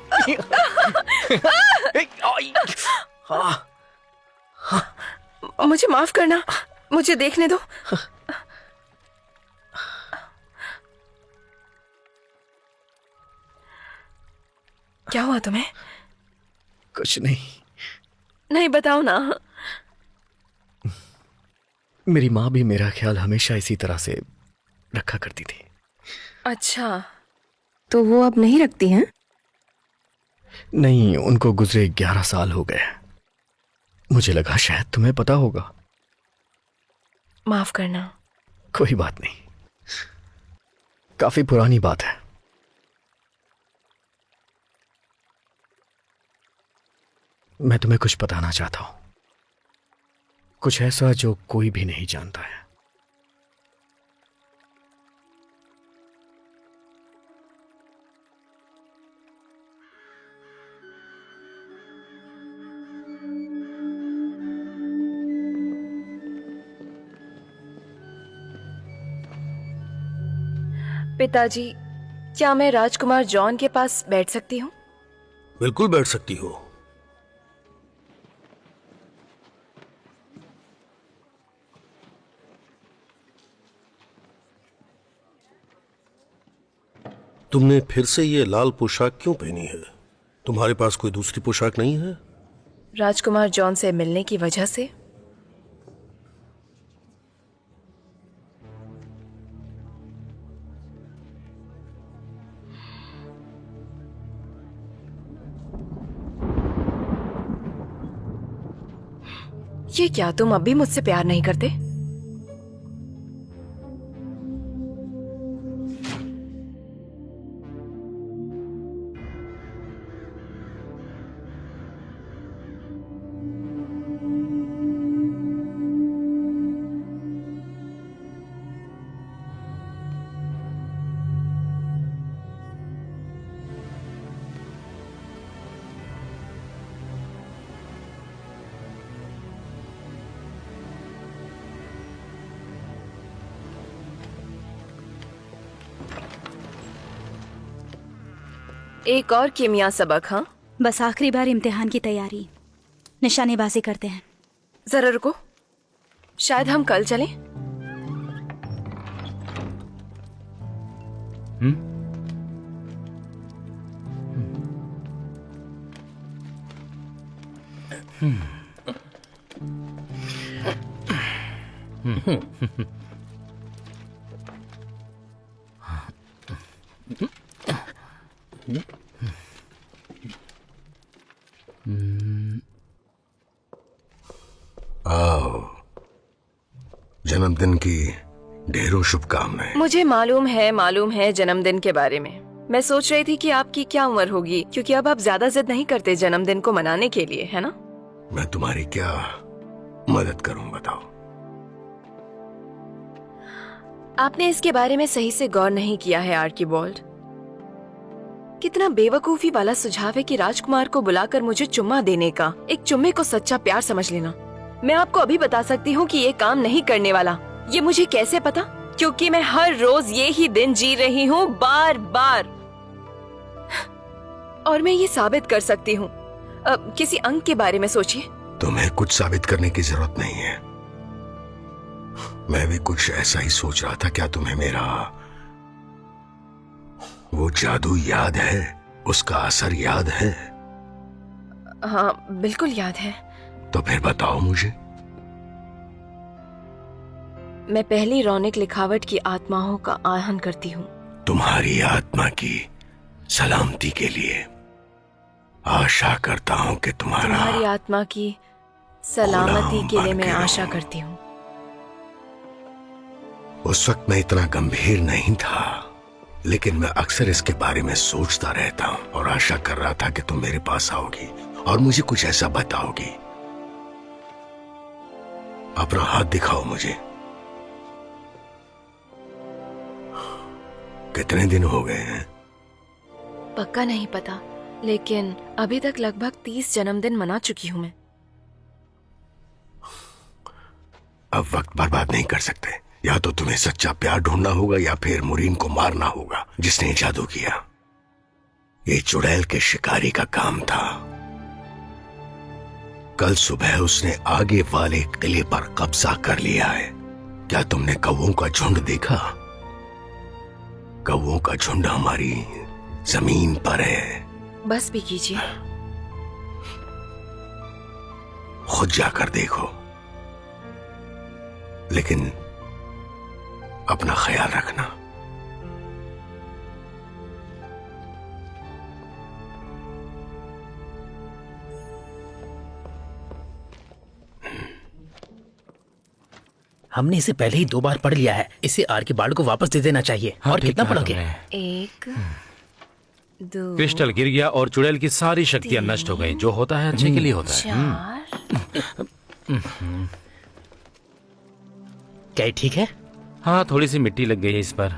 मुझे माफ करना, मुझे देखने दो। क्या हुआ तुम्हें? कुछ नहीं। नहीं, बताओ ना। मेरी माँ भी मेरा ख्याल हमेशा इसी तरह से रखा करती थी। अच्छा, तो वो अब नहीं रखती हैं? नहीं, उनको गुजरे 11 साल हो गए। मुझे लगा शायद तुम्हें पता होगा। माफ करना। कोई बात नहीं, काफी पुरानी बात है। मैं तुम्हें कुछ बताना चाहता हूं, कुछ ऐसा जो कोई भी नहीं जानता है। पिताजी, क्या मैं राजकुमार जॉन के पास बैठ सकती हूँ? बिल्कुल बैठ सकती हो। तुमने फिर से ये लाल पोशाक क्यों पहनी है? तुम्हारे पास कोई दूसरी पोशाक नहीं है? राजकुमार जॉन से मिलने की वजह से। ये क्या, तुम अब भी मुझसे प्यार नहीं करते? एक और कीमिया सबक? हाँ, बस आखिरी बार इम्तिहान की तैयारी, निशानेबाजी करते हैं। जरा रुको, शायद हम कल चलें। आओ, जन्मदिन की ढेरों शुभकामनाएं। मुझे मालूम है जन्मदिन के बारे में। मैं सोच रही थी कि आपकी क्या उम्र होगी, क्योंकि अब आप ज्यादा जिद नहीं करते जन्मदिन को मनाने के लिए, है ना? मैं तुम्हारी क्या मदद करूं बताओ। आपने इसके बारे में सही से गौर नहीं किया है आर्कीबॉल्ड। कितना बेवकूफी वाला सुझाव है कि राजकुमार को बुलाकर मुझे चुम्मा देने का। एक चुम्मे को सच्चा प्यार समझ लेना। मैं आपको अभी बता सकती हूँ कि ये काम नहीं करने वाला। ये मुझे कैसे पता? क्योंकि मैं हर रोज ये ही दिन जी रही हूँ, बार बार। और मैं ये साबित कर सकती हूँ। किसी अंक के बारे में सोचिए। तुम्हें कुछ साबित करने की जरूरत नहीं है। मैं भी कुछ ऐसा ही सोच रहा था। क्या तुम्हें मेरा वो जादू याद है? उसका असर याद है? हाँ, बिल्कुल याद है। तो फिर बताओ मुझे। मैं पहली रौनक लिखावट की आत्माओं का आहन करती हूँ। तुम्हारी आत्मा की सलामती के लिए आशा करता हूँ कि तुम्हारी आत्मा की सलामती के लिए मैं आशा करती हूँ। उस वक्त मैं इतना गंभीर नहीं था, लेकिन मैं अक्सर इसके बारे में सोचता रहता हूँ और आशा कर रहा था कि तुम मेरे पास आओगी और मुझे कुछ ऐसा बताओगी। अपना हाथ दिखाओ मुझे। कितने दिन हो गए हैं? पक्का नहीं पता, लेकिन अभी तक लगभग 30 जन्मदिन मना चुकी हूँ मैं। अब वक्त बर्बाद नहीं कर सकते। या तो तुम्हें सच्चा प्यार ढूंढना होगा या फिर मुरीन को मारना होगा जिसने जादू किया। ये चुड़ैल के शिकारी का काम था। कल सुबह उसने आगे वाले किले पर कब्जा कर लिया है। क्या तुमने कौवों का झुंड देखा? कौवों का झुंड हमारी जमीन पर है। बस भी कीजिए। खुद जाकर देखो, लेकिन अपना ख्याल रखना। हमने इसे पहले ही 2 बार पढ़ लिया है। इसे आर्कीबाल्ड को वापस दे देना चाहिए। हाँ, और ठीक कितना कहा पढ़ोगे? तुमने। 1 2 क्रिस्टल गिर गया और चुड़ैल की सारी शक्तियां नष्ट हो गई। जो होता है अच्छे के लिए होता है। 4 क्या ये ठीक है? हाँ, थोड़ी सी मिट्टी लग गई है इस पर।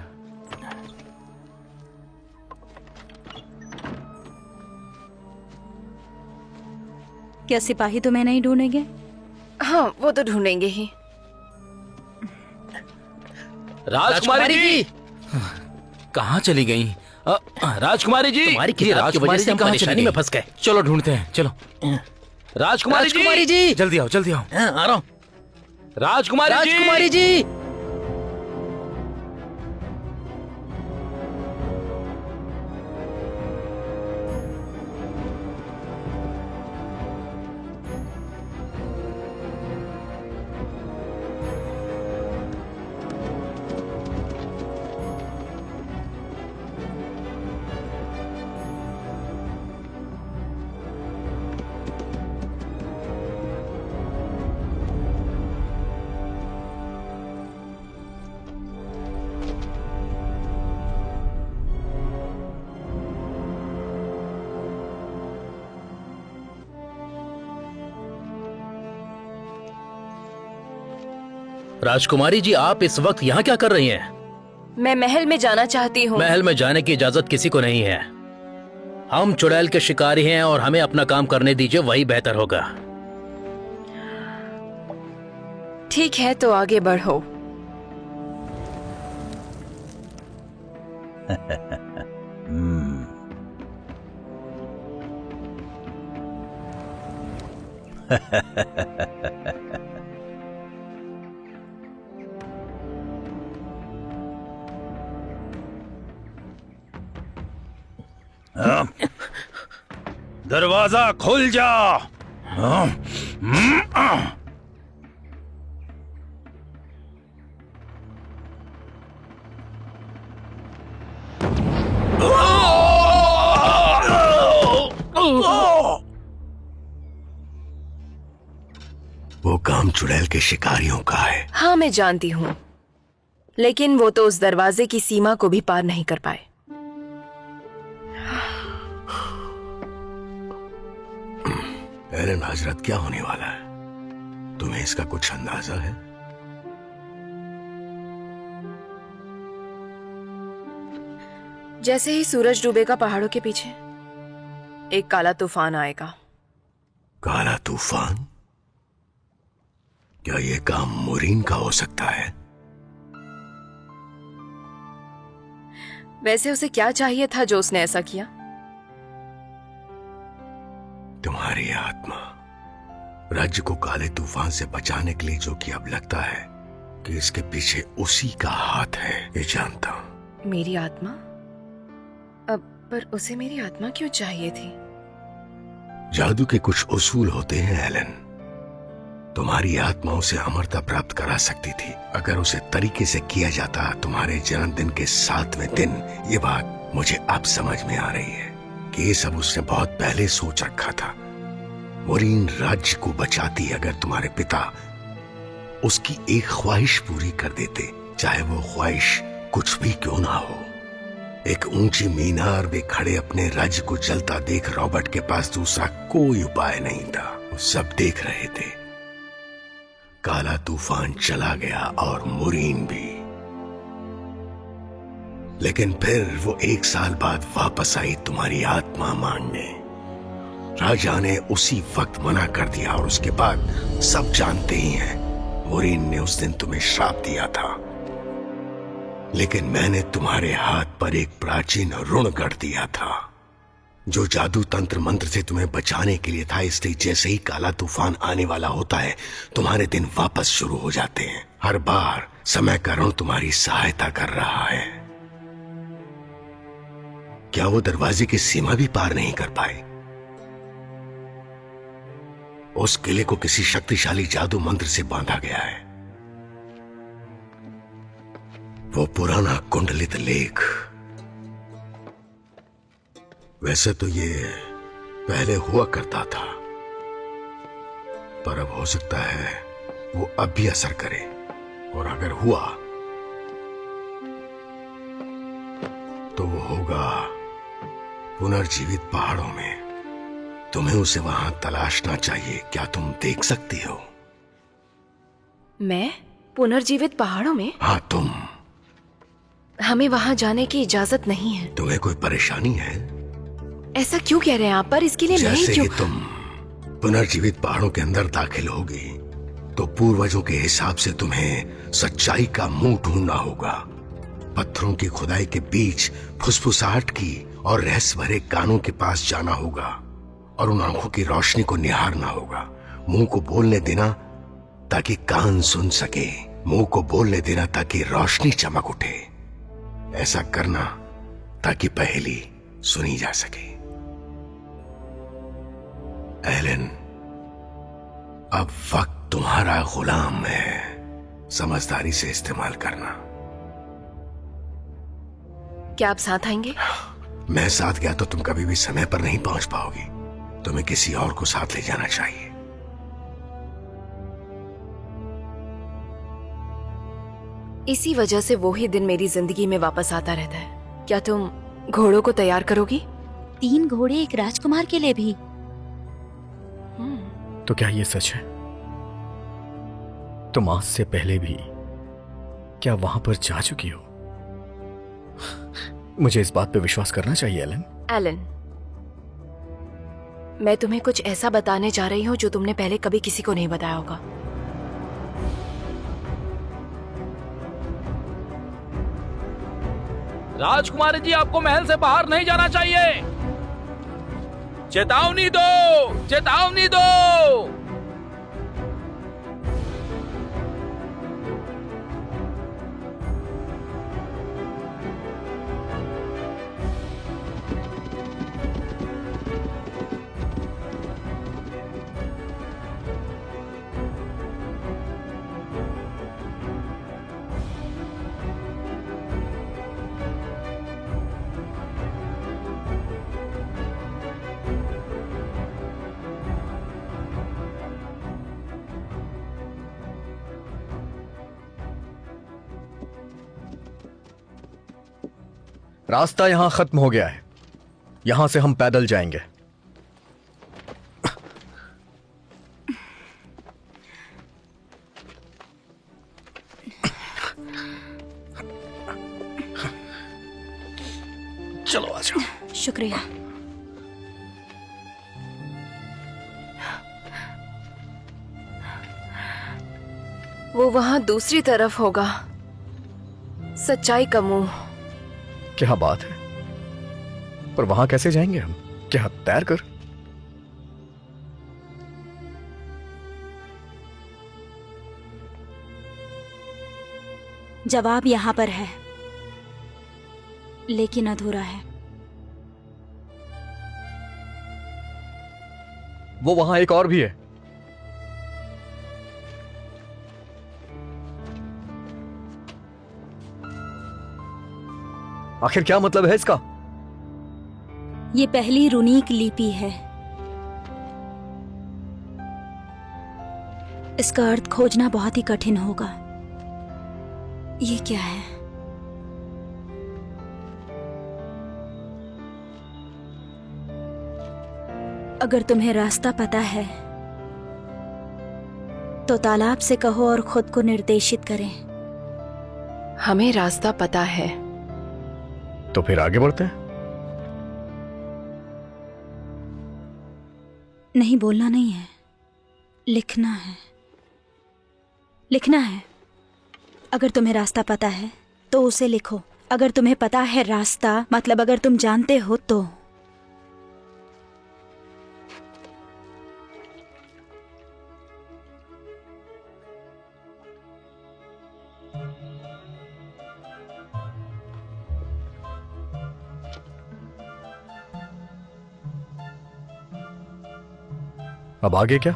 क्या सिपाही तुम्हें नहीं ढूंढेंगे? हाँ, वो तो ढूंढेंगे ही। राजकुमारी जी कहाँ चली गई? राजकुमारी जी, तुम्हारी किताब की वजह से हम परेशानी में फंस गए। चलो ढूंढते हैं, चलो। राजकुमारी जी, जल्दी आओ, जल्दी आओ। हाँ, आ रहा हूँ। राजकुमारी जी। राजकुमारी जी, आप इस वक्त यहाँ क्या कर रही हैं? मैं महल में जाना चाहती हूँ। महल में जाने की इजाजत किसी को नहीं है। हम चुड़ैल के शिकारी हैं और हमें अपना काम करने दीजिए, वही बेहतर होगा। ठीक है, तो आगे बढ़ो। दरवाजा खुल जा। वो काम चुड़ैल के शिकारियों का है। हाँ मैं जानती हूँ, लेकिन वो तो उस दरवाजे की सीमा को भी पार नहीं कर पाए। एलन हजरत, क्या होने वाला है? तुम्हें इसका कुछ अंदाजा है? जैसे ही सूरज डूबेगा पहाड़ों के पीछे एक काला तूफान आएगा। काला तूफान? क्या ये काम मुरीन का हो सकता है? वैसे उसे क्या चाहिए था जो उसने ऐसा किया? तुम्हारी आत्मा राज्य को काले तूफान से बचाने के लिए जो कि अब लगता है कि इसके पीछे उसी का हाथ है, ये जानता हूं। मेरी आत्मा? अब पर उसे मेरी आत्मा क्यों चाहिए थी? जादू के कुछ उसूल होते हैं एलन। तुम्हारी आत्मा उसे अमरता प्राप्त करा सकती थी अगर उसे तरीके से किया जाता तुम्हारे जन्मदिन के 7वें दिन। ये बात मुझे अब समझ में आ रही है कि ये सब उसने बहुत पहले सोच रखा था। मुरीन राज्य को बचाती अगर तुम्हारे पिता उसकी एक ख्वाहिश पूरी कर देते, चाहे वो ख्वाहिश कुछ भी क्यों ना हो। एक ऊंची मीनार में खड़े अपने राज्य को जलता देख रॉबर्ट के पास दूसरा कोई उपाय नहीं था। वो सब देख रहे थे। काला तूफान चला गया और मुरीन भी, लेकिन फिर वो 1 साल बाद वापस आई तुम्हारी आत्मा मांगने। राजा ने उसी वक्त मना कर दिया और उसके बाद सब जानते ही हैं, मुरीन ने उस दिन तुम्हें श्राप दिया था। लेकिन मैंने तुम्हारे हाथ पर एक प्राचीन ऋण गढ़ दिया था जो जादू तंत्र मंत्र से तुम्हें बचाने के लिए था। इसलिए जैसे ही काला तूफान आने वाला होता है तुम्हारे दिन वापस शुरू हो जाते हैं। हर बार समय का ऋण तुम्हारी सहायता कर रहा है। क्या वो दरवाजे की सीमा भी पार नहीं कर पाए? उस किले को किसी शक्तिशाली जादू मंत्र से बांधा गया है। वो पुराना कुंडलित लेख, वैसे तो ये पहले हुआ करता था, पर अब हो सकता है वो अब भी असर करे। और अगर हुआ तो वो होगा पुनर्जीवित पहाड़ों में। तुम्हें उसे वहां तलाशना चाहिए। क्या तुम देख सकती हो? मैं पुनर्जीवित पहाड़ों में? हाँ तुम। हमें वहां जाने की इजाजत नहीं है। तुम्हें कोई परेशानी है? ऐसा क्यों कह रहे हैं आप? पर इसके लिए मैं जैसे क्यों? ही तुम पुनर्जीवित पहाड़ों के अंदर दाखिल होगी तो पूर्वजों के हिसाब से तुम्हें सच्चाई का मुंह ढूंढना होगा। पत्थरों की खुदाई के बीच फुसफुसाहट की और रहस्य भरे कानों के पास जाना होगा और उन आंखों की रोशनी को निहारना होगा। मुंह को बोलने देना ताकि कान सुन सके, मुंह को बोलने देना ताकि रोशनी चमक उठे। ऐसा करना ताकि पहेली सुनी जा सके। एलन, अब वक्त तुम्हारा गुलाम है। समझदारी से इस्तेमाल करना। क्या आप साथ आएंगे? मैं साथ गया तो तुम कभी भी समय पर नहीं पहुंच पाओगी। तुम्हें किसी और को साथ ले जाना चाहिए। इसी वजह से वो ही दिन मेरी जिंदगी में वापस आता रहता है। क्या तुम घोड़ों को तैयार करोगी? 3 घोड़े एक राजकुमार के लिए भी? तो क्या ये सच है? तुम आज से पहले भी क्या वहां पर जा चुकी हो? मुझे इस बात पे विश्वास करना चाहिए एलन। एलन, मैं तुम्हें कुछ ऐसा बताने जा रही हूं जो तुमने पहले कभी किसी को नहीं बताया होगा। राजकुमारी जी, आपको महल से बाहर नहीं जाना चाहिए। चेतावनी दो, चेतावनी दो। रास्ता यहाँ खत्म हो गया है, यहां से हम पैदल जाएंगे। चलो आ जाओ। शुक्रिया। वो वहां दूसरी तरफ होगा, सच्चाई का मुंह। क्या बात है, पर वहां कैसे जाएंगे हम? क्या तैर कर? जवाब यहाँ पर है, लेकिन अधूरा है। वो वहां एक और भी है। आखिर क्या मतलब है इसका? ये पहली रूनीक लिपि है। इसका अर्थ खोजना बहुत ही कठिन होगा। ये क्या है? अगर तुम्हें रास्ता पता है तो तालाब से कहो और खुद को निर्देशित करें। हमें रास्ता पता है। तो फिर आगे बढ़ते हैं। नहीं, बोलना नहीं है, लिखना है। लिखना है। अगर तुम्हें रास्ता पता है तो उसे लिखो। अगर तुम्हें पता है रास्ता, मतलब अगर तुम जानते हो तो। अब आगे क्या?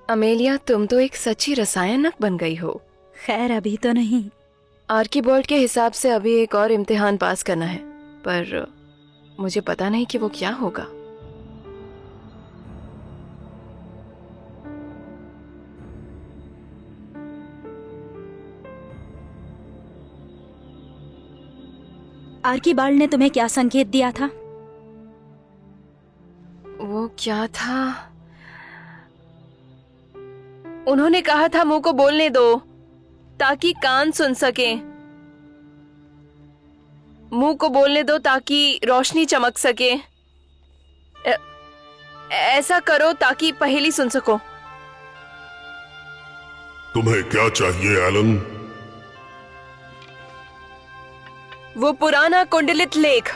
अमेलिया, तुम तो एक सच्ची रसायनक बन गई हो। खैर, अभी तो नहीं। आर्कीबोल्ड के हिसाब से अभी एक और इम्तिहान पास करना है, पर मुझे पता नहीं कि वो क्या होगा। आर्कीबाल्ड ने तुम्हें क्या संकेत दिया था? वो क्या था? उन्होंने कहा था मुंह को बोलने दो ताकि कान सुन सके। मुंह को बोलने दो ताकि रोशनी चमक सके। ऐसा करो ताकि पहेली सुन सको। तुम्हें क्या चाहिए एलन? वो पुराना कुंडलित लेख।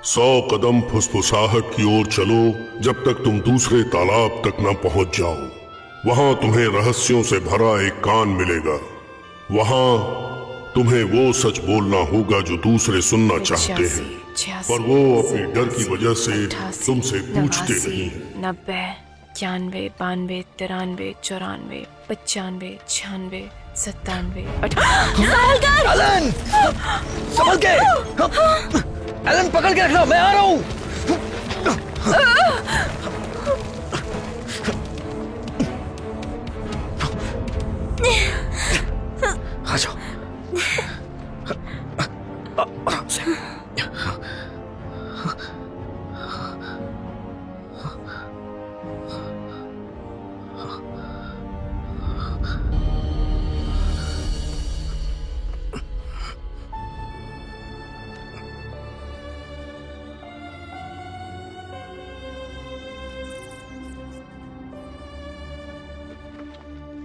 100 कदम फुसफुसाहट की ओर चलो जब तक तुम दूसरे तालाब तक न पहुंच जाओ। वहां तुम्हें रहस्यों से भरा एक कान मिलेगा। वहां तुम्हें वो सच बोलना होगा जो दूसरे सुनना चाहते हैं, पर वो अपने डर की वजह से तुमसे पूछते नहीं। 90, 91, 92, 93, 94, 95, 96, 97, 98। एलन! संभल के! एलन, पकड़ के रखना, मैं आ रहा हूं। आ जाओ। आराम से।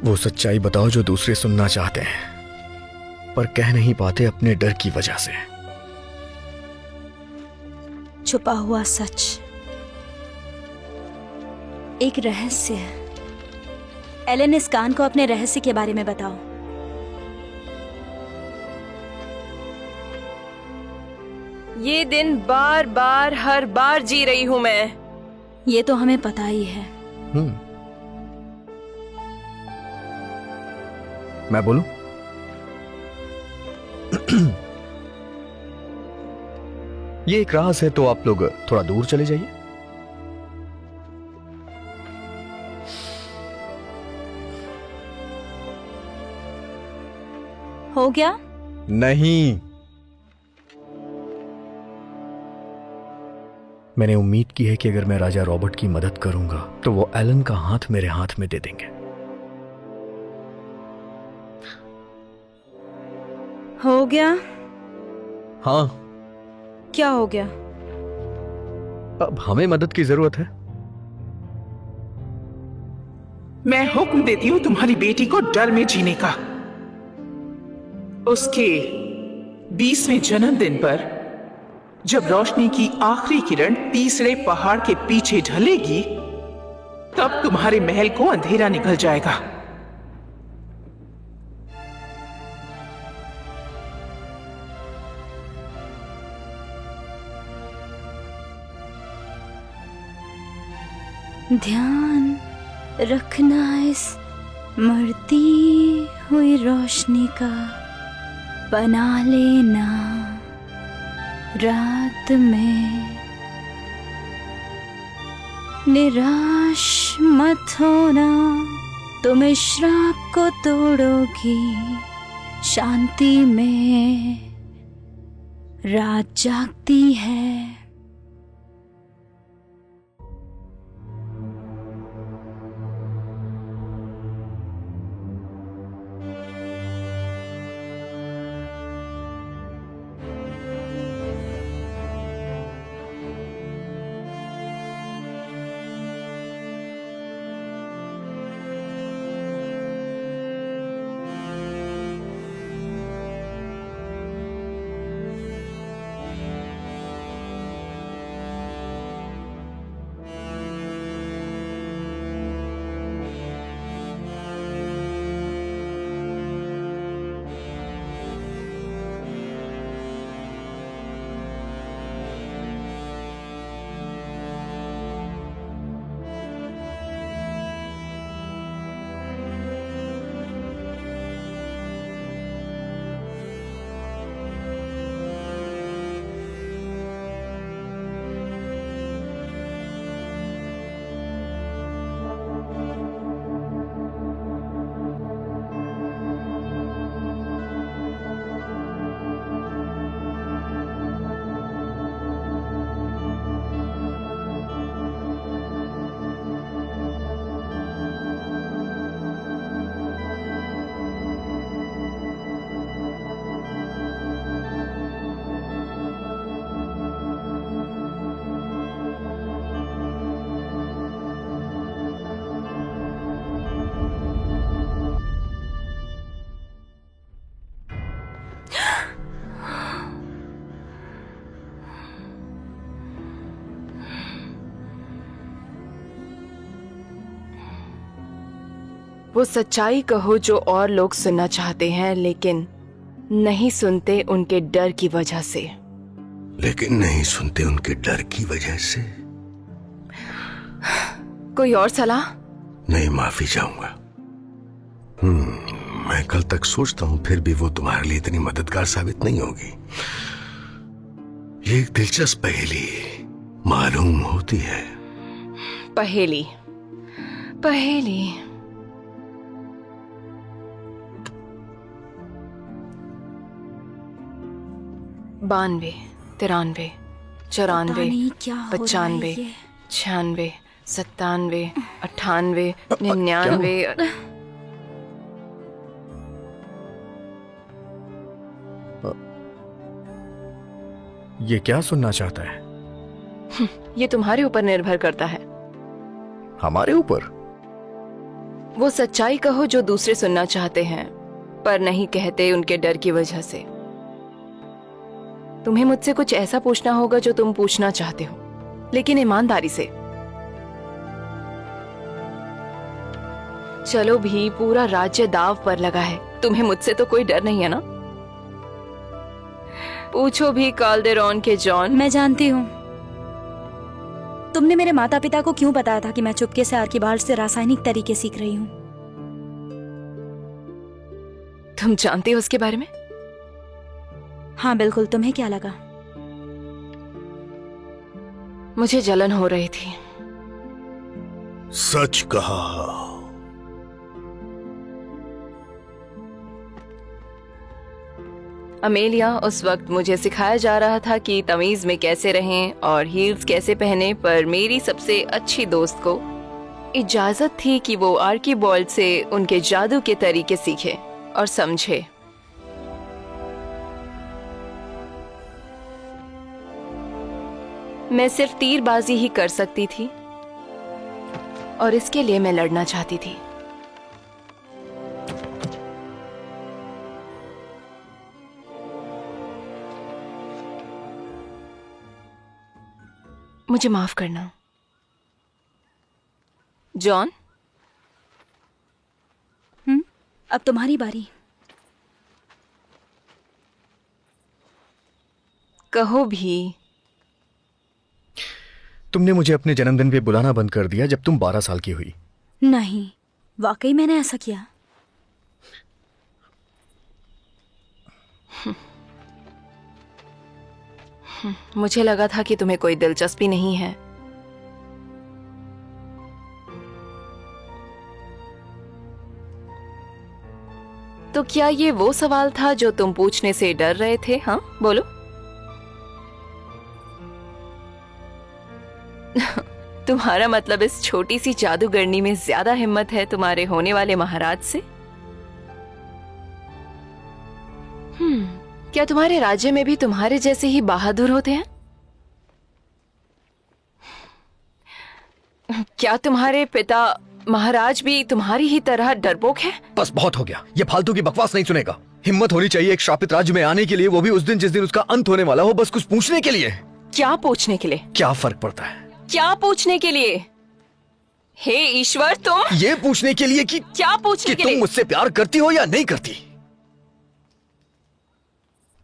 वो सच्चाई बताओ जो दूसरे सुनना चाहते हैं पर कह नहीं पाते अपने डर की वजह से। छुपा हुआ सच, एक रहस्य है। एलन, इस कान को अपने रहस्य के बारे में बताओ। ये दिन बार बार हर बार जी रही हूं मैं। ये तो हमें पता ही है। मैं बोलूं? ये एक राज है, तो आप लोग थोड़ा दूर चले जाइए। हो गया? नहीं, मैंने उम्मीद की है कि अगर मैं राजा रॉबर्ट की मदद करूंगा तो वो एलन का हाथ मेरे हाथ में दे देंगे। हो गया? हाँ। क्या हो गया? अब हमें मदद की जरूरत है। मैं हुक्म देती हूँ तुम्हारी बेटी को डर में जीने का। उसके 20वें जन्मदिन पर जब रोशनी की आखिरी किरण तीसरे पहाड़ के पीछे ढलेगी, तब तुम्हारे महल को अंधेरा निकल जाएगा। ध्यान रखना इस मरती हुई रोशनी का, बना लेना रात में। निराश मत होना, तुम इस श्राप को तोड़ोगी। शांति में रात जागती है। वो सच्चाई कहो जो और लोग सुनना चाहते हैं लेकिन नहीं सुनते उनके डर की वजह से। लेकिन नहीं सुनते उनके डर की वजह से। कोई और सलाह? नहीं, माफी चाहूंगा। मैं कल तक सोचता हूं, फिर भी वो तुम्हारे लिए इतनी मददगार साबित नहीं होगी। ये एक दिलचस्प पहेली मालूम होती है। पहेली पहेली 92, 93, 94, 95, 96, 97, 98, 99। ये क्या सुनना चाहता है? ये तुम्हारे ऊपर निर्भर करता है। हमारे ऊपर? वो सच्चाई कहो जो दूसरे सुनना चाहते हैं पर नहीं कहते उनके डर की वजह से। तुम्हें मुझसे कुछ ऐसा पूछना होगा जो तुम पूछना चाहते हो, लेकिन ईमानदारी से। चलो भी, पूरा राज्य दाव पर लगा है, तुम्हें मुझसे तो कोई डर नहीं है ना? पूछो भी काल्डेरॉन के जॉन। मैं जानती हूँ। तुमने मेरे माता पिता को क्यों बताया था कि मैं चुपके से आर्कीबाल्ड से रासायनिक तरीके सीख रही हूँ? तुम जानती हो उसके बारे में? हाँ बिल्कुल। तुम्हें क्या लगा? मुझे जलन हो रही थी। सच कहा। अमेलिया, उस वक्त मुझे सिखाया जा रहा था कि तमीज में कैसे रहें और हील्स कैसे पहने, पर मेरी सबसे अच्छी दोस्त को इजाजत थी कि वो आर्कीबाल्ड से उनके जादू के तरीके सीखे और समझे। मैं सिर्फ तीरबाजी ही कर सकती थी और इसके लिए मैं लड़ना चाहती थी। मुझे माफ करना जॉन। अब तुम्हारी बारी। कहो भी। तुमने मुझे अपने जन्मदिन पे बुलाना बंद कर दिया जब तुम 12 साल की हुई। नहीं, वाकई मैंने ऐसा किया। मुझे लगा था कि तुम्हें कोई दिलचस्पी नहीं है। तो क्या ये वो सवाल था जो तुम पूछने से डर रहे थे? हाँ बोलो। तुम्हारा मतलब इस छोटी सी जादूगरनी में ज्यादा हिम्मत है तुम्हारे होने वाले महाराज से? क्या तुम्हारे राज्य में भी तुम्हारे जैसे ही बहादुर होते हैं? क्या तुम्हारे पिता महाराज भी तुम्हारी ही तरह डरपोक है? बस बहुत हो गया, ये फालतू की बकवास नहीं सुनेगा। हिम्मत होनी चाहिए एक श्रापित राज्य में आने के लिए, वो भी उस दिन जिस दिन उसका अंत होने वाला हो, बस कुछ पूछने के लिए। क्या पूछने के लिए? क्या फर्क पड़ता है? क्या पूछने के लिए? हे ईश्वर, तुम ये पूछने के लिए कि क्या पूछने के लिए? तुम मुझसे प्यार करती हो या नहीं करती?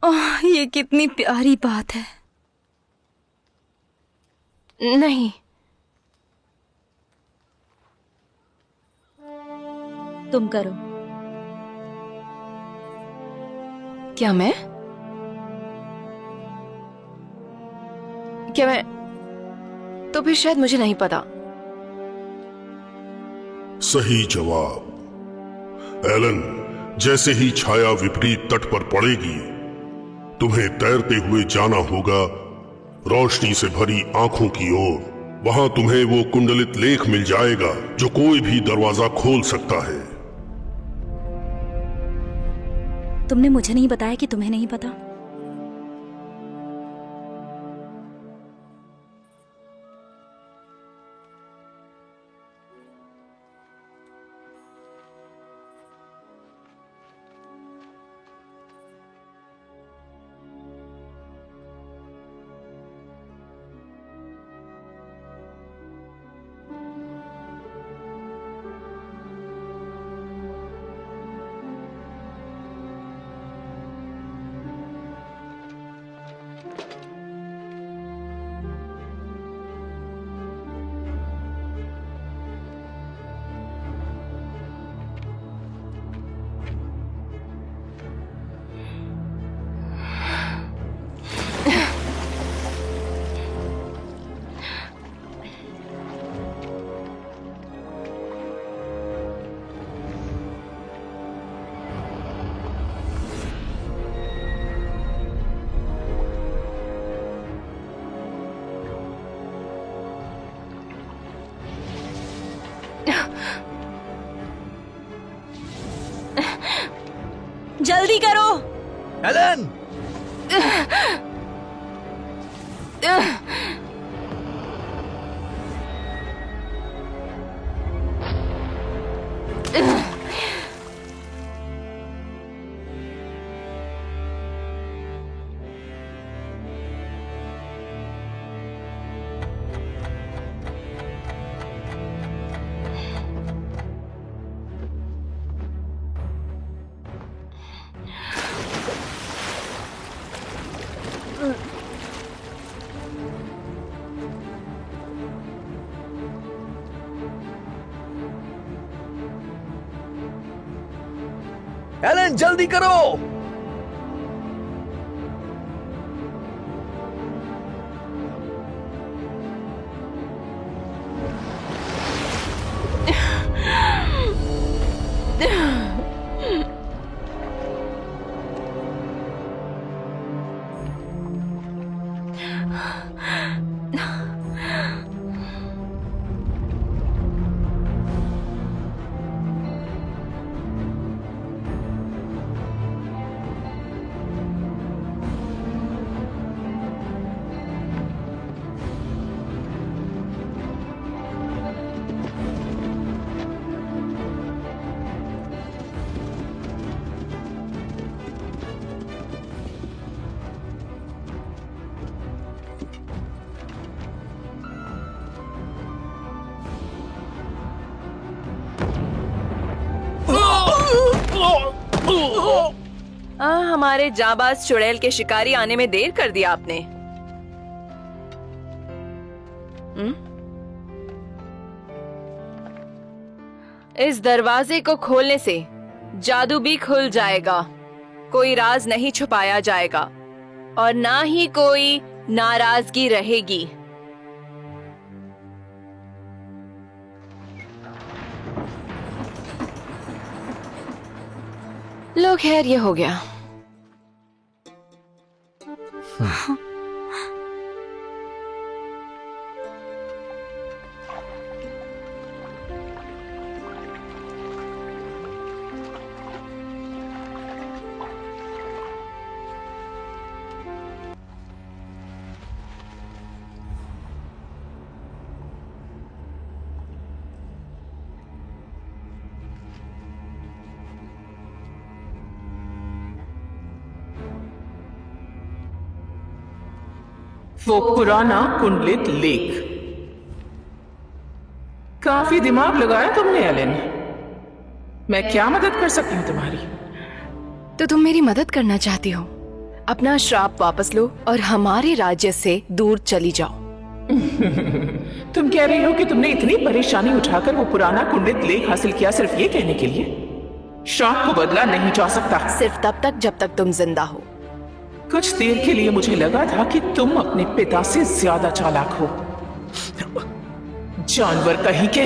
ओह, ये कितनी प्यारी बात है। नहीं। तुम करो। क्या मैं तो फिर शायद मुझे नहीं पता। सही जवाब। एलन, जैसे ही छाया विपरीत तट पर पड़ेगी, तुम्हें तैरते हुए जाना होगा रोशनी से भरी आंखों की ओर। वहां तुम्हें वो कुंडलित लेख मिल जाएगा जो कोई भी दरवाजा खोल सकता है। तुमने मुझे नहीं बताया कि तुम्हें नहीं पता। जल्दी करो एलन। एलन जल्दी करो। हमारे जाबाज चुड़ैल के शिकारी आने में देर कर दिया आपने। इस दरवाजे को खोलने से जादू भी खुल जाएगा, कोई राज नहीं छुपाया जाएगा और ना ही कोई नाराजगी रहेगी। लो खैर, ये हो गया। वो पुराना कुंडलित लेख। काफी दिमाग लगाया तुमने एलन। मैं क्या मदद कर सकती हूँ तुम्हारी? तो तुम मेरी मदद करना चाहती हो? अपना श्राप वापस लो और हमारे राज्य से दूर चली जाओ। तुम कह रही हो कि तुमने इतनी परेशानी उठाकर वो पुराना कुंडलित लेख हासिल किया सिर्फ ये कहने के लिए? श्राप को बदला नहीं जा सकता। सिर्फ तब तक जब तक तुम जिंदा हो। कुछ देर के लिए मुझे लगा था कि तुम अपने पिता से ज्यादा चालाक हो। जानवर कहीं के।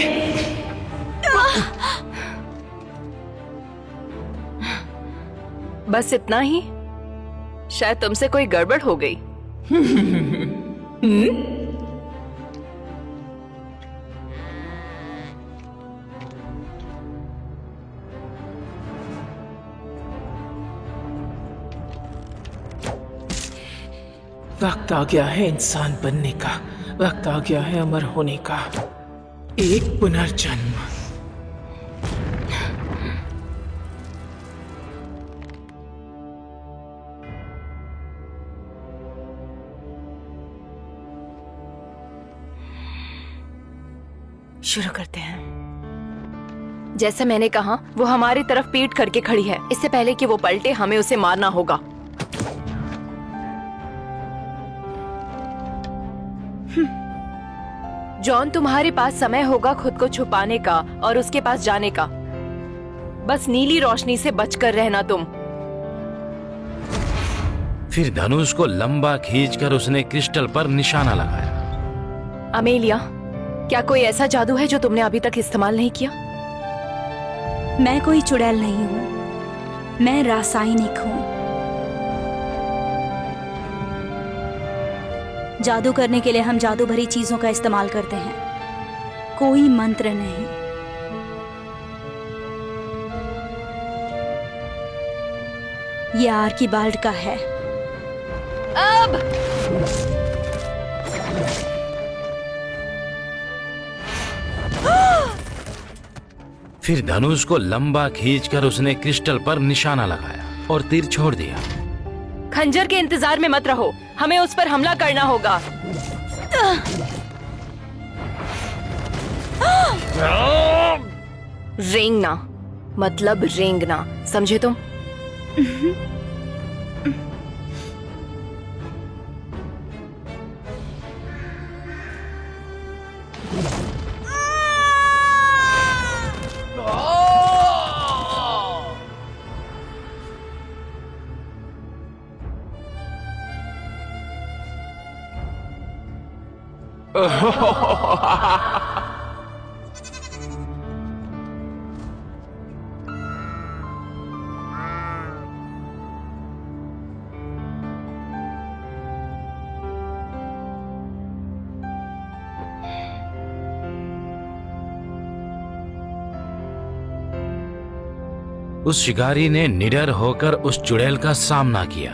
बस इतना ही? शायद तुमसे कोई गड़बड़ हो गई। वक्त आ गया है इंसान बनने का, वक्त आ गया है अमर होने का। एक पुनर्जन्म। शुरू करते हैं। जैसे मैंने कहा, वो हमारी तरफ पीठ करके खड़ी है। इससे पहले कि वो पलटे, हमें उसे मारना होगा। जॉन, तुम्हारे पास समय होगा खुद को छुपाने का और उसके पास जाने का। बस नीली रोशनी से बचकर रहना तुम। फिर धनुष को लंबा खींचकर उसने क्रिस्टल पर निशाना लगाया। अमेलिया, क्या कोई ऐसा जादू है जो तुमने अभी तक इस्तेमाल नहीं किया? मैं कोई चुड़ैल नहीं हूँ, मैं रासायनिक हूँ। जादू करने के लिए हम जादू भरी चीजों का इस्तेमाल करते हैं, कोई मंत्र नहीं। ये आर्कीबाल्ड का है। अब फिर धनुष को लंबा खींचकर उसने क्रिस्टल पर निशाना लगाया और तीर छोड़ दिया। खंजर के इंतजार में मत रहो, हमें उस पर हमला करना होगा। रेंगना मतलब रेंगना, समझे तुम? उस शिकारी ने निडर होकर उस चुड़ैल का सामना किया।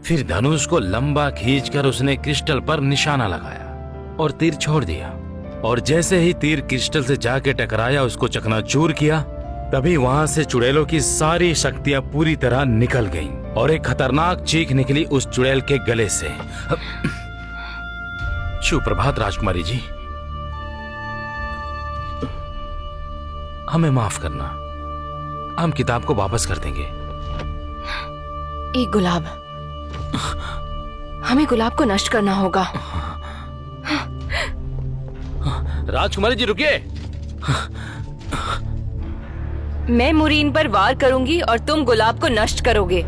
फिर धनुष को लंबा खींचकर उसने क्रिस्टल पर निशाना लगाया और तीर छोड़ दिया। और जैसे ही तीर क्रिस्टल से जाके टकराया, उसको चकनाचूर किया, तभी वहां से चुड़ैलों की सारी शक्तियां पूरी तरह निकल गईं और एक खतरनाक चीख निकली उस चुड़ैल के गले से। सुप्रभात राजकुमारी जी, हमें माफ करना, हम किताब को वापस कर देंगे। एक गुलाब, हमें गुलाब को नष्ट करना होगा। राजकुमारी जी रुकिए। मैं मुरीन पर वार करूंगी और तुम गुलाब को नष्ट करोगे।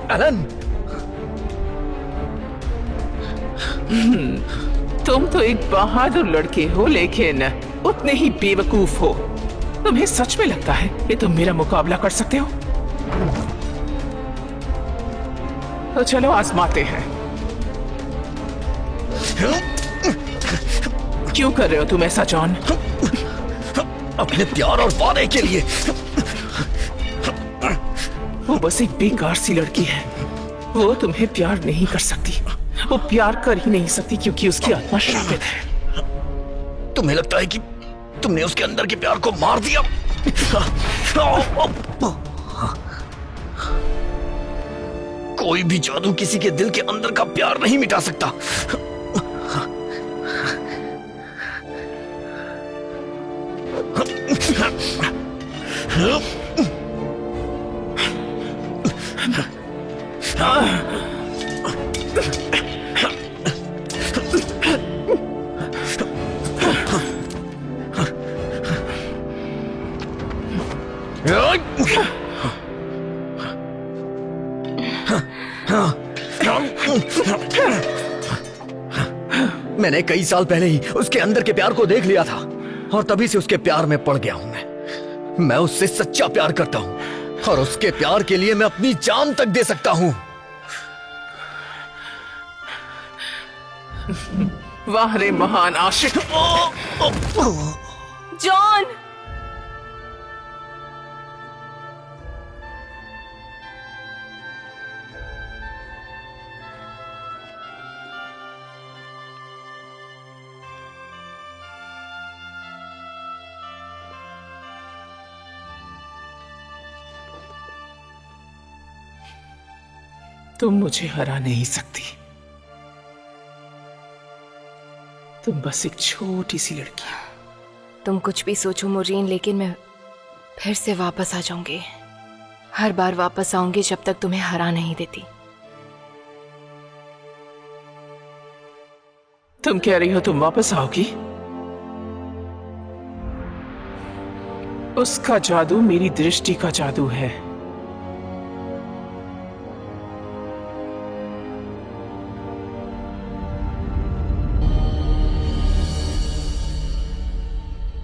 अलन, तुम तो एक बहादुर लड़के हो, लेकिन उतने ही बेवकूफ हो। तुम्हें सच में लगता है कि तुम मेरा मुकाबला कर सकते हो? तो चलो आजमाते हैं। क्यों कर रहे हो तुम ऐसा जॉन? अपने प्यार और वादे के लिए। वो बस एक बेकार सी लड़की है। वो तुम्हें प्यार नहीं कर सकती। वो प्यार कर ही नहीं सकती क्योंकि उसकी आत्मा श्रापित है। तुम्हें लगता है कि तुमने उसके अंदर के प्यार को मार दिया? कोई भी जादू किसी के दिल के अंदर का प्यार नहीं मिटा सकता। मैंने कई साल पहले ही उसके अंदर के प्यार को देख लिया था और तभी से उसके प्यार में पड़ गया हूं। मैं उससे सच्चा प्यार करता हूं और उसके प्यार के लिए मैं अपनी जान तक दे सकता हूं। वाह रे महान आशिक। जॉन, तुम मुझे हरा नहीं सकती। तुम बस एक छोटी सी लड़की हो। तुम कुछ भी सोचो मुरीन, लेकिन मैं फिर से वापस आ जाऊंगी। हर बार वापस आऊंगी जब तक तुम्हें हरा नहीं देती। तुम कह रही हो तुम वापस आओगी? उसका जादू मेरी दृष्टि का जादू है।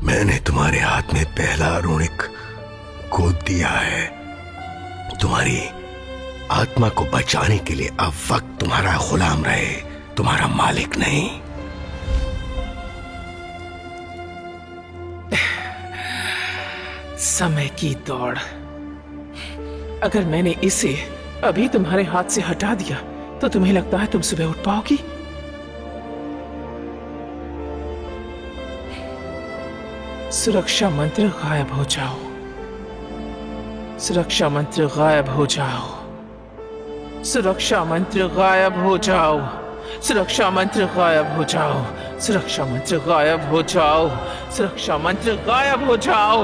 मैंने तुम्हारे हाथ में पहला ऋणिक गोद दिया है। तुम्हारी आत्मा को बचाने के लिए अब वक्त तुम्हारा गुलाम रहे, तुम्हारा मालिक नहीं। समय की दौड़। अगर मैंने इसे अभी तुम्हारे हाथ से हटा दिया तो तुम्हें लगता है तुम सुबह उठ पाओगी? सुरक्षा मंत्र गायब हो जाओ। सुरक्षा मंत्र गायब हो जाओ। सुरक्षा मंत्र गायब हो जाओ। सुरक्षा मंत्र गायब हो जाओ। सुरक्षा मंत्र गायब हो जाओ, सुरक्षा मंत्र गायब हो जाओ,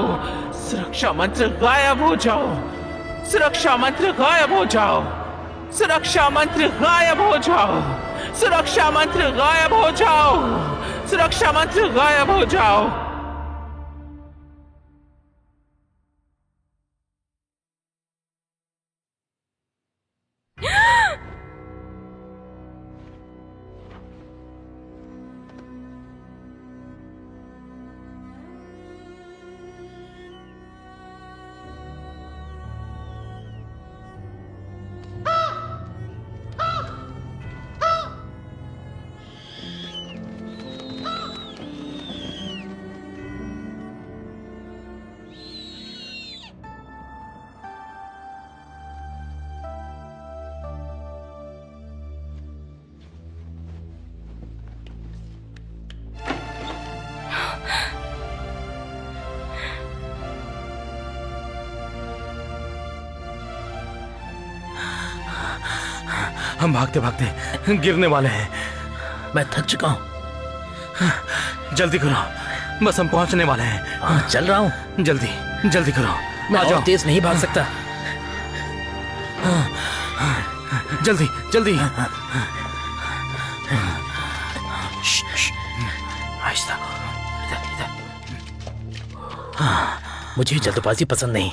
सुरक्षा मंत्र गायब हो जाओ, सुरक्षा मंत्र गायब हो जाओ, सुरक्षा मंत्र गायब हो जाओ, सुरक्षा मंत्र गायब हो जाओ, सुरक्षा मंत्र गायब हो जाओ। हम भागते भागते गिरने वाले हैं। मैं थक चुका हूँ। जल्दी करो, बस हम पहुंचने वाले हैं। हाँ, चल रहा हूँ। जल्दी जल्दी करो। मैं आ और जाओ। तेज नहीं भाग सकता। जल्दी जल्दी। आहिस्ता। इधर इधर। मुझे जल्दबाजी पसंद नहीं।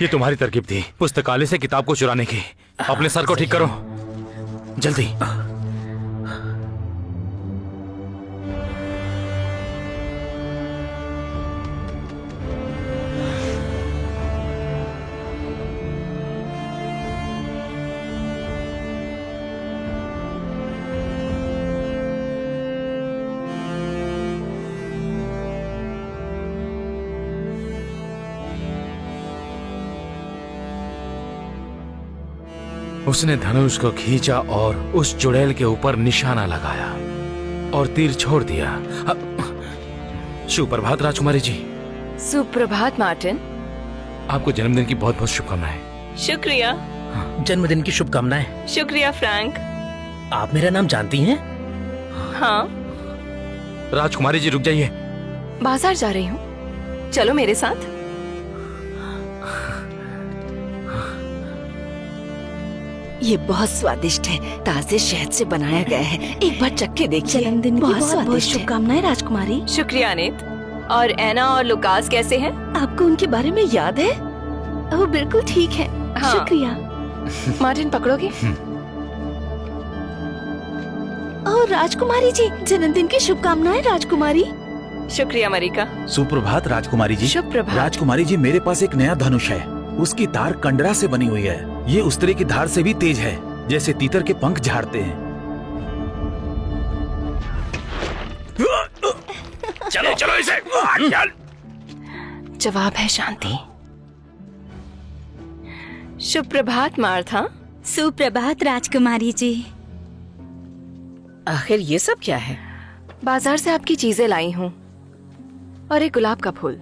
ये तुम्हारी तरकीब थी, पुस्तकालय से किताब को चुराने की। अपने सर को ठीक करो, जल्दी। उसने धनुष को खींचा और उस चुड़ैल के ऊपर निशाना लगाया और तीर छोड़ दिया। सुप्रभात राजकुमारी जी। सुप्रभात मार्टिन। आपको जन्मदिन की बहुत बहुत शुभकामनाएं। शुक्रिया। जन्मदिन की शुभकामनाएं। शुक्रिया फ्रैंक। आप मेरा नाम जानती हैं? हाँ। राजकुमारी जी रुक जाइए। बाजार जा रही हूँ, चलो मेरे साथ। ये बहुत स्वादिष्ट है, ताजे शहद से बनाया गया है। एक बार चख के देखिए। जन्मदिन की बहुत स्वादिष्ट है। शुभकामनाएं राजकुमारी। शुक्रिया अनीत। और एना और लुकास कैसे हैं? आपको उनके बारे में याद है? वो बिल्कुल ठीक है। हाँ। शुक्रिया। मार्टिन पकड़ोगे? ओह राजकुमारी जी, जन्मदिन की शुभकामनाएं राजकुमारी। शुक्रिया मरिका। सुप्रभात राजकुमारी जी। शुभ प्रभात। राजकुमारी जी, मेरे पास एक नया धनुष है। उसकी धार कंडरा से बनी हुई है। ये उस्तरे की धार से भी तेज है, जैसे तीतर के पंख झाड़ते हैं। चलो चलो इसे। जवाब है शांति। शुभ प्रभात मार्था। सुप्रभात राजकुमारी जी। आखिर ये सब क्या है? बाजार से आपकी चीजें लाई हूँ और एक गुलाब का फूल।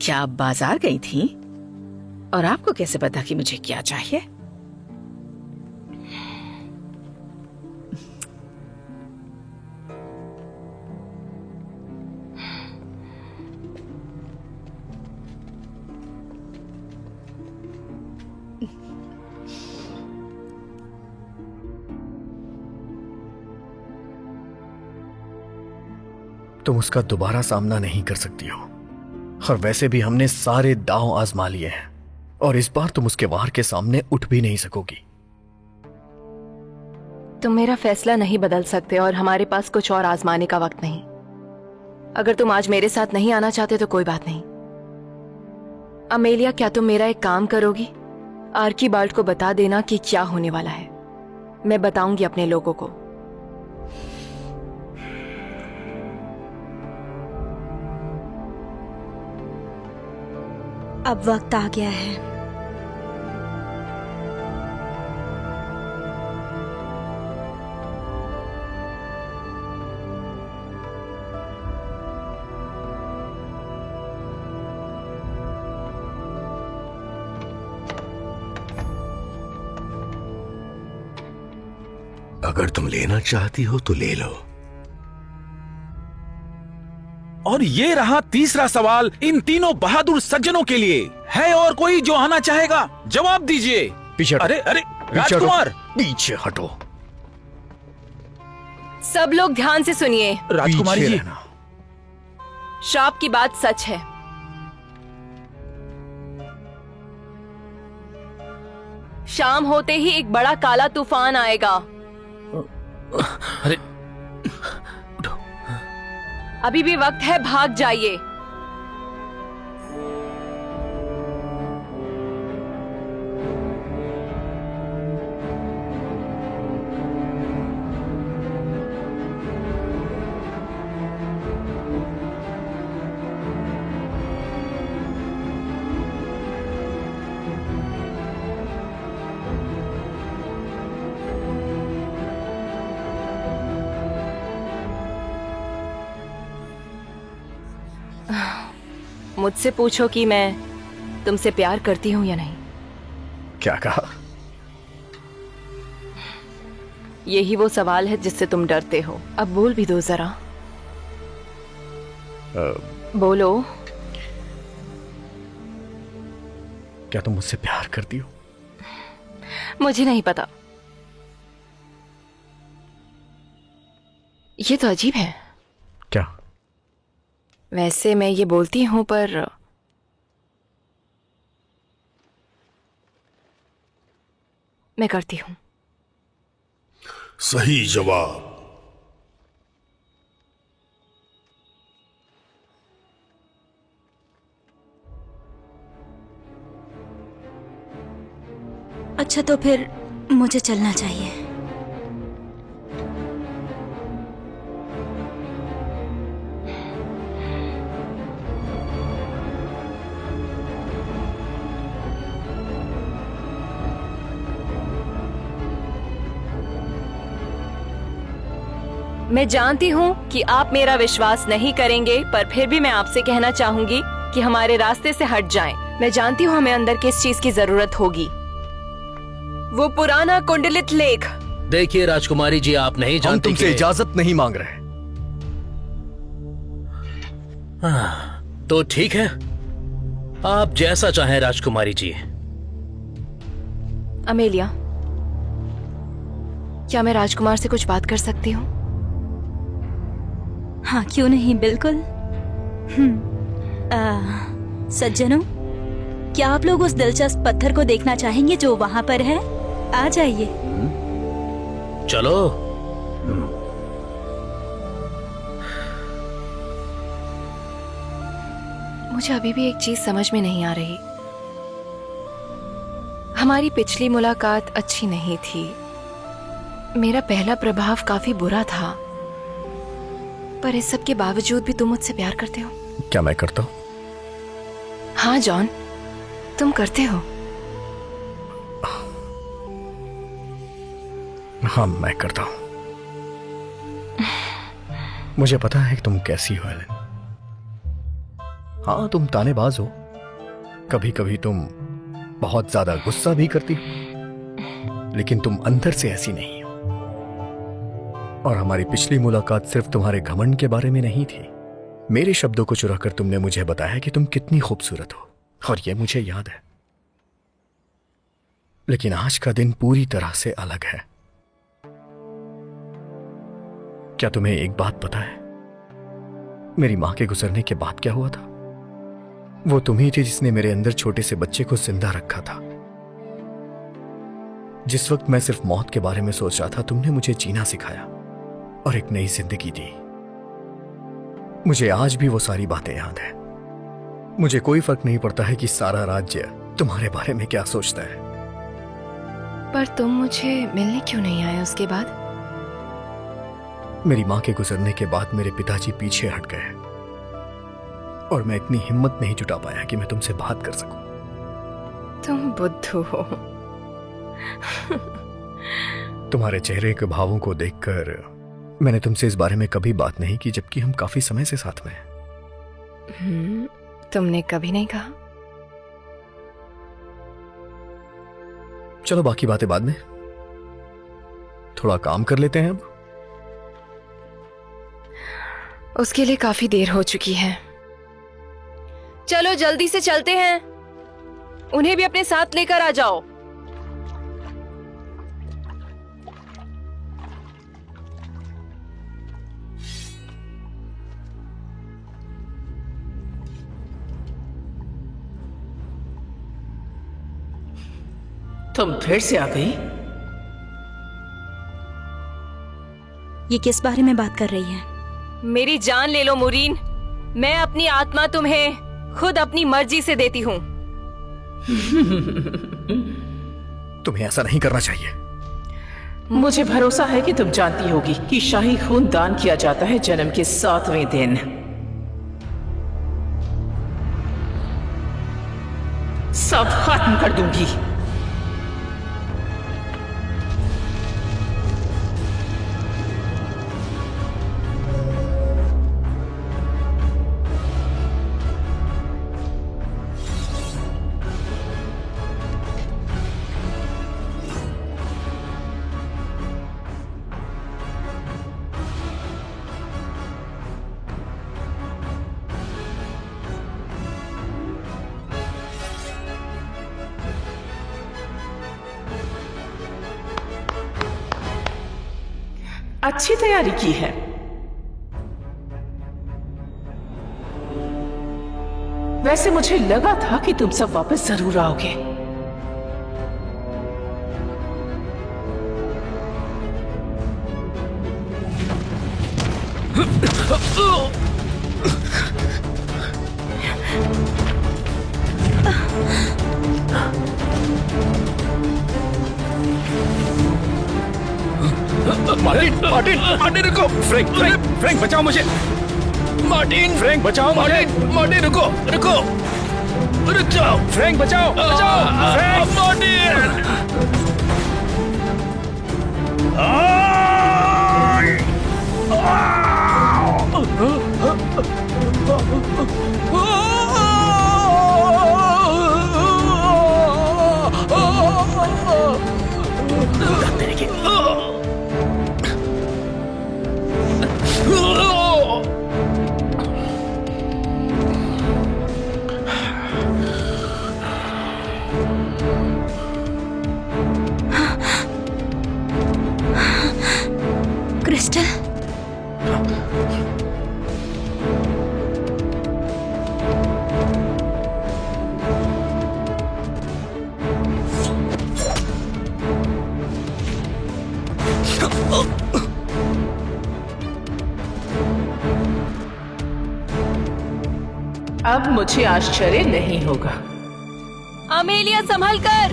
क्या आप बाजार गई थी? और आपको कैसे पता कि मुझे क्या चाहिए? तुम उसका दोबारा सामना नहीं कर सकती हो, और वैसे भी हमने सारे दांव आजमा लिए हैं, और इस बार तुम उसके वार के सामने उठ भी नहीं सकोगी। तुम मेरा फैसला नहीं बदल सकते और हमारे पास कुछ और आजमाने का वक्त नहीं। अगर तुम आज मेरे साथ नहीं आना चाहते तो कोई बात नहीं। अमेलिया, क्या तुम मेरा एक काम करोगी? आर्कीबाल्ड को बता देना कि क्या होने वाला है। मैं बताऊंगी अपने लोगों को। अब वक्त आ गया है। अगर तुम लेना चाहती हो तो ले लो, और ये रहा तीसरा सवाल इन तीनों बहादुर सज्जनों के लिए। है और कोई जो आना चाहेगा? जवाब दीजिए। पीछे हटो। अरे अरे पीछे हटो। राजकुमार, पीछे हटो। सब लोग ध्यान से सुनिए। राजकुमारी पीछे जी, रहना। श्राप की बात सच है। शाम होते ही एक बड़ा काला तूफान आएगा। अरे अभी भी वक्त है, भाग जाइए। मुझसे पूछो कि मैं तुमसे प्यार करती हूं या नहीं। क्या कहा? यही वो सवाल है जिससे तुम डरते हो। अब बोल भी दो जरा। बोलो। क्या तुम मुझसे प्यार करती हो? मुझे नहीं पता। ये तो अजीब है। क्या? वैसे मैं ये बोलती हूं पर मैं करती हूं। सही जवाब। अच्छा तो फिर मुझे चलना चाहिए। मैं जानती हूँ कि आप मेरा विश्वास नहीं करेंगे, पर फिर भी मैं आपसे कहना चाहूंगी कि हमारे रास्ते से हट जाएं। मैं जानती हूँ हमें अंदर किस चीज की जरूरत होगी। वो पुराना कुंडलित लेख। देखिए राजकुमारी जी, आप नहीं हम जानते तुमसे इजाजत नहीं मांग रहे। तो ठीक है, आप जैसा चाहें राजकुमारी जी। अमेलिया, क्या मैं राजकुमार से कुछ बात कर सकती हूँ? हाँ क्यों नहीं, बिल्कुल। सज्जनों, क्या आप लोग उस दिलचस्प पत्थर को देखना चाहेंगे जो वहां पर है? आ जाइए। चलो। मुझे अभी भी एक चीज समझ में नहीं आ रही। हमारी पिछली मुलाकात अच्छी नहीं थी। मेरा पहला प्रभाव काफी बुरा था, पर इस सब के बावजूद भी तुम मुझसे प्यार करते हो। क्या मैं करता हूँ? हाँ जॉन, तुम करते हो। हाँ मैं करता हूँ। मुझे पता है कि तुम कैसी हो एलन। हाँ तुम तानेबाज हो, कभी कभी तुम बहुत ज्यादा गुस्सा भी करती हो, लेकिन तुम अंदर से ऐसी नहीं हो। और हमारी पिछली मुलाकात सिर्फ तुम्हारे घमंड के बारे में नहीं थी। मेरे शब्दों को चुराकर तुमने मुझे बताया कि तुम कितनी खूबसूरत हो, और यह मुझे याद है। लेकिन आज का दिन पूरी तरह से अलग है। क्या तुम्हें एक बात पता है? मेरी मां के गुजरने के बाद क्या हुआ था? वो तुम ही थी जिसने मेरे अंदर छोटे से बच्चे को जिंदा रखा था। जिस वक्त मैं सिर्फ मौत के बारे में सोच रहा था, तुमने मुझे जीना सिखाया और एक नई जिंदगी दी। मुझे आज भी वो सारी बातें याद है। मुझे कोई फर्क नहीं पड़ता है कि सारा राज्य तुम्हारे बारे में क्या सोचता है। पर तुम मुझे मिलने क्यों नहीं आए उसके बाद? मेरी मां के गुजरने के बाद मेरे पिताजी पीछे हट गए और मैं इतनी हिम्मत नहीं जुटा पाया कि मैं तुमसे बात कर सकूं। तुम बुद्धू हो। तुम्हारे चेहरे के भावों को देखकर मैंने तुमसे इस बारे में कभी बात नहीं की, जबकि हम काफी समय से साथ में हैं। तुमने कभी नहीं कहा। चलो बाकी बातें बाद में, थोड़ा काम कर लेते हैं अब। उसके लिए काफी देर हो चुकी है। चलो जल्दी से चलते हैं, उन्हें भी अपने साथ लेकर आ जाओ। तुम फिर से आ गई? ये किस बारे में बात कर रही है? मेरी जान ले लो मुरीन, मैं अपनी आत्मा तुम्हें खुद अपनी मर्जी से देती हूँ। तुम्हें ऐसा नहीं करना चाहिए। मुझे भरोसा है कि तुम जानती होगी कि शाही खून दान किया जाता है जन्म के 7वें दिन। सब खत्म कर दूंगी। अच्छी तैयारी की है। वैसे मुझे लगा था कि तुम सब वापस जरूर आओगे। मार्टिन, मार्टिन, मार्टिन रुको। फ्रैंक, फ्रैंक, फ्रैंक बचाओ मुझे। मार्टिन, फ्रैंक बचाओ मुझे। मार्टिन रुको, रुको, रुक जाओ। फ्रैंक बचाओ, बचाओ। Frank, Martin. क्रिस्टल, अब मुझे आश्चर्य नहीं होगा। अमेलिया संभल कर।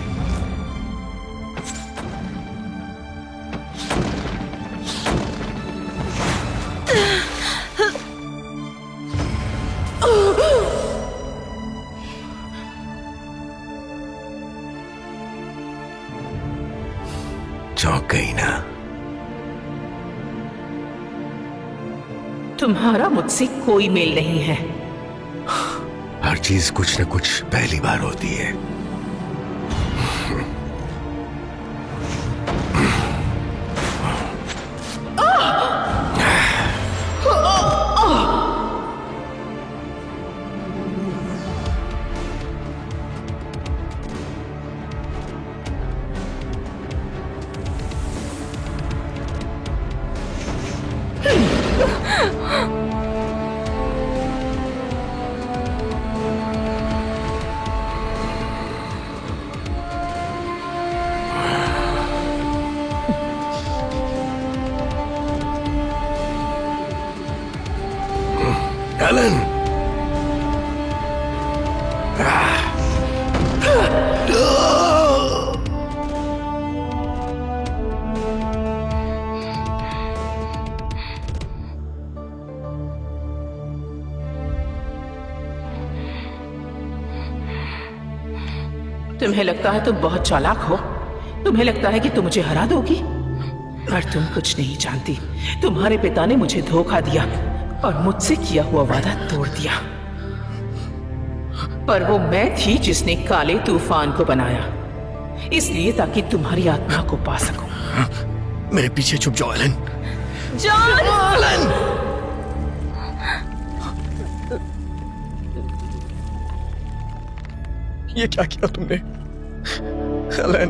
चौंक गई ना? तुम्हारा मुझसे कोई मेल नहीं है। हर चीज कुछ न कुछ पहली बार होती है। एलन! तुम्हें लगता है तुम बहुत चालाक हो। तुम्हें लगता है कि तुम मुझे हरा दोगी, पर तुम कुछ नहीं जानती। तुम्हारे पिता ने मुझे धोखा दिया और मुझसे किया हुआ वादा तोड़ दिया। पर वो मैं थी जिसने काले तूफान को बनाया, इसलिए ताकि तुम्हारी आत्मा को पा सकूं। मेरे पीछे छुप जाओ एलन। जॉन! एलन! ये क्या किया तुमने हेलेन?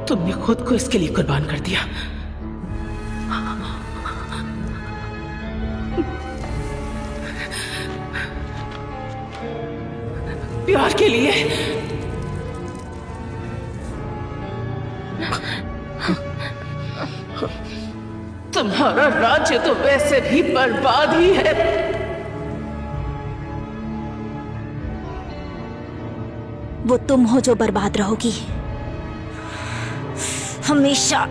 तुमने खुद को इसके लिए कुर्बान कर दिया। प्यार के लिए। तुम्हारा राज्य तो वैसे भी बर्बाद ही है। वो तुम हो जो बर्बाद रहोगी हमेशा।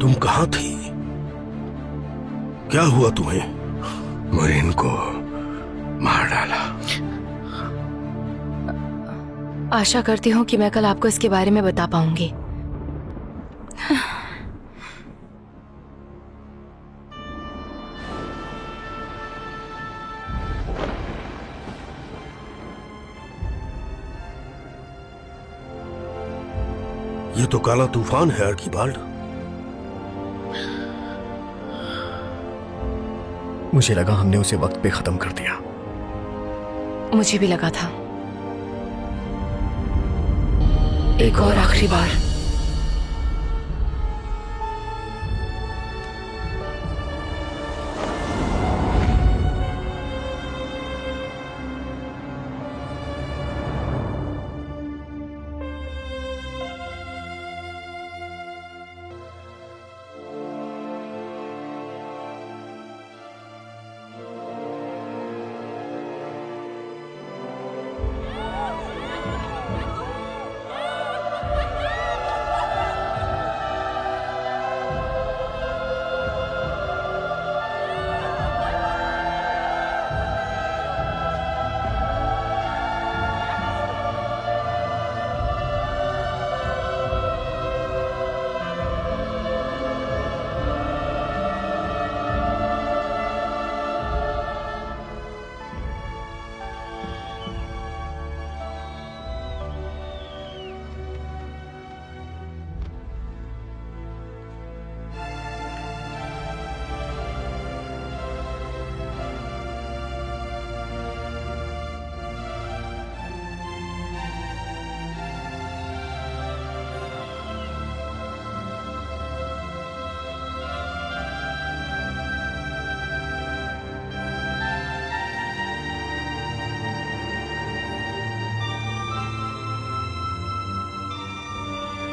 तुम कहां थी? क्या हुआ तुम्हें? मुरीन को मार डाला। आशा करती हूँ कि मैं कल आपको इसके बारे में बता पाऊंगी। ये तो काला तूफान है आर्कीबाल्ड। मुझे लगा हमने उसे वक्त पे खत्म कर दिया। मुझे भी लगा था। एक और आखिरी बार।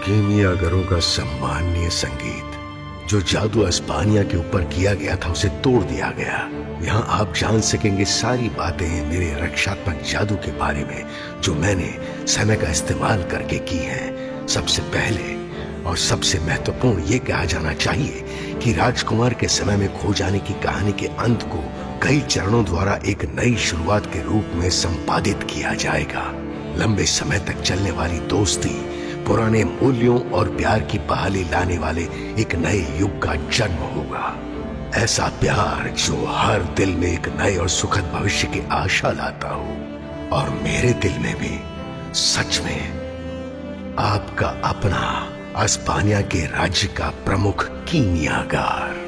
कीमियागरों का सम्माननीय संगीत जो जादू अस्पानिया के ऊपर किया गया था उसे तोड़ दिया गया। यहाँ आप जान सकेंगे सारी बातें मेरे रक्षात्मक जादू के बारे में जो मैंने समय का इस्तेमाल करके की हैं। सबसे पहले और सबसे महत्वपूर्ण ये कहा जाना चाहिए कि राजकुमार के समय में खो जाने की कहानी के अंत को कई चरणों द्वारा एक नई शुरुआत के रूप में संपादित किया जाएगा। लंबे समय तक चलने वाली दोस्ती, पुराने मूल्यों और प्यार की बहाली लाने वाले एक नए युग का जन्म होगा। ऐसा प्यार जो हर दिल में एक नए और सुखद भविष्य की आशा लाता हो। और मेरे दिल में भी सच में आपका अपना अस्पानिया के राज्य का प्रमुख कीमियागार।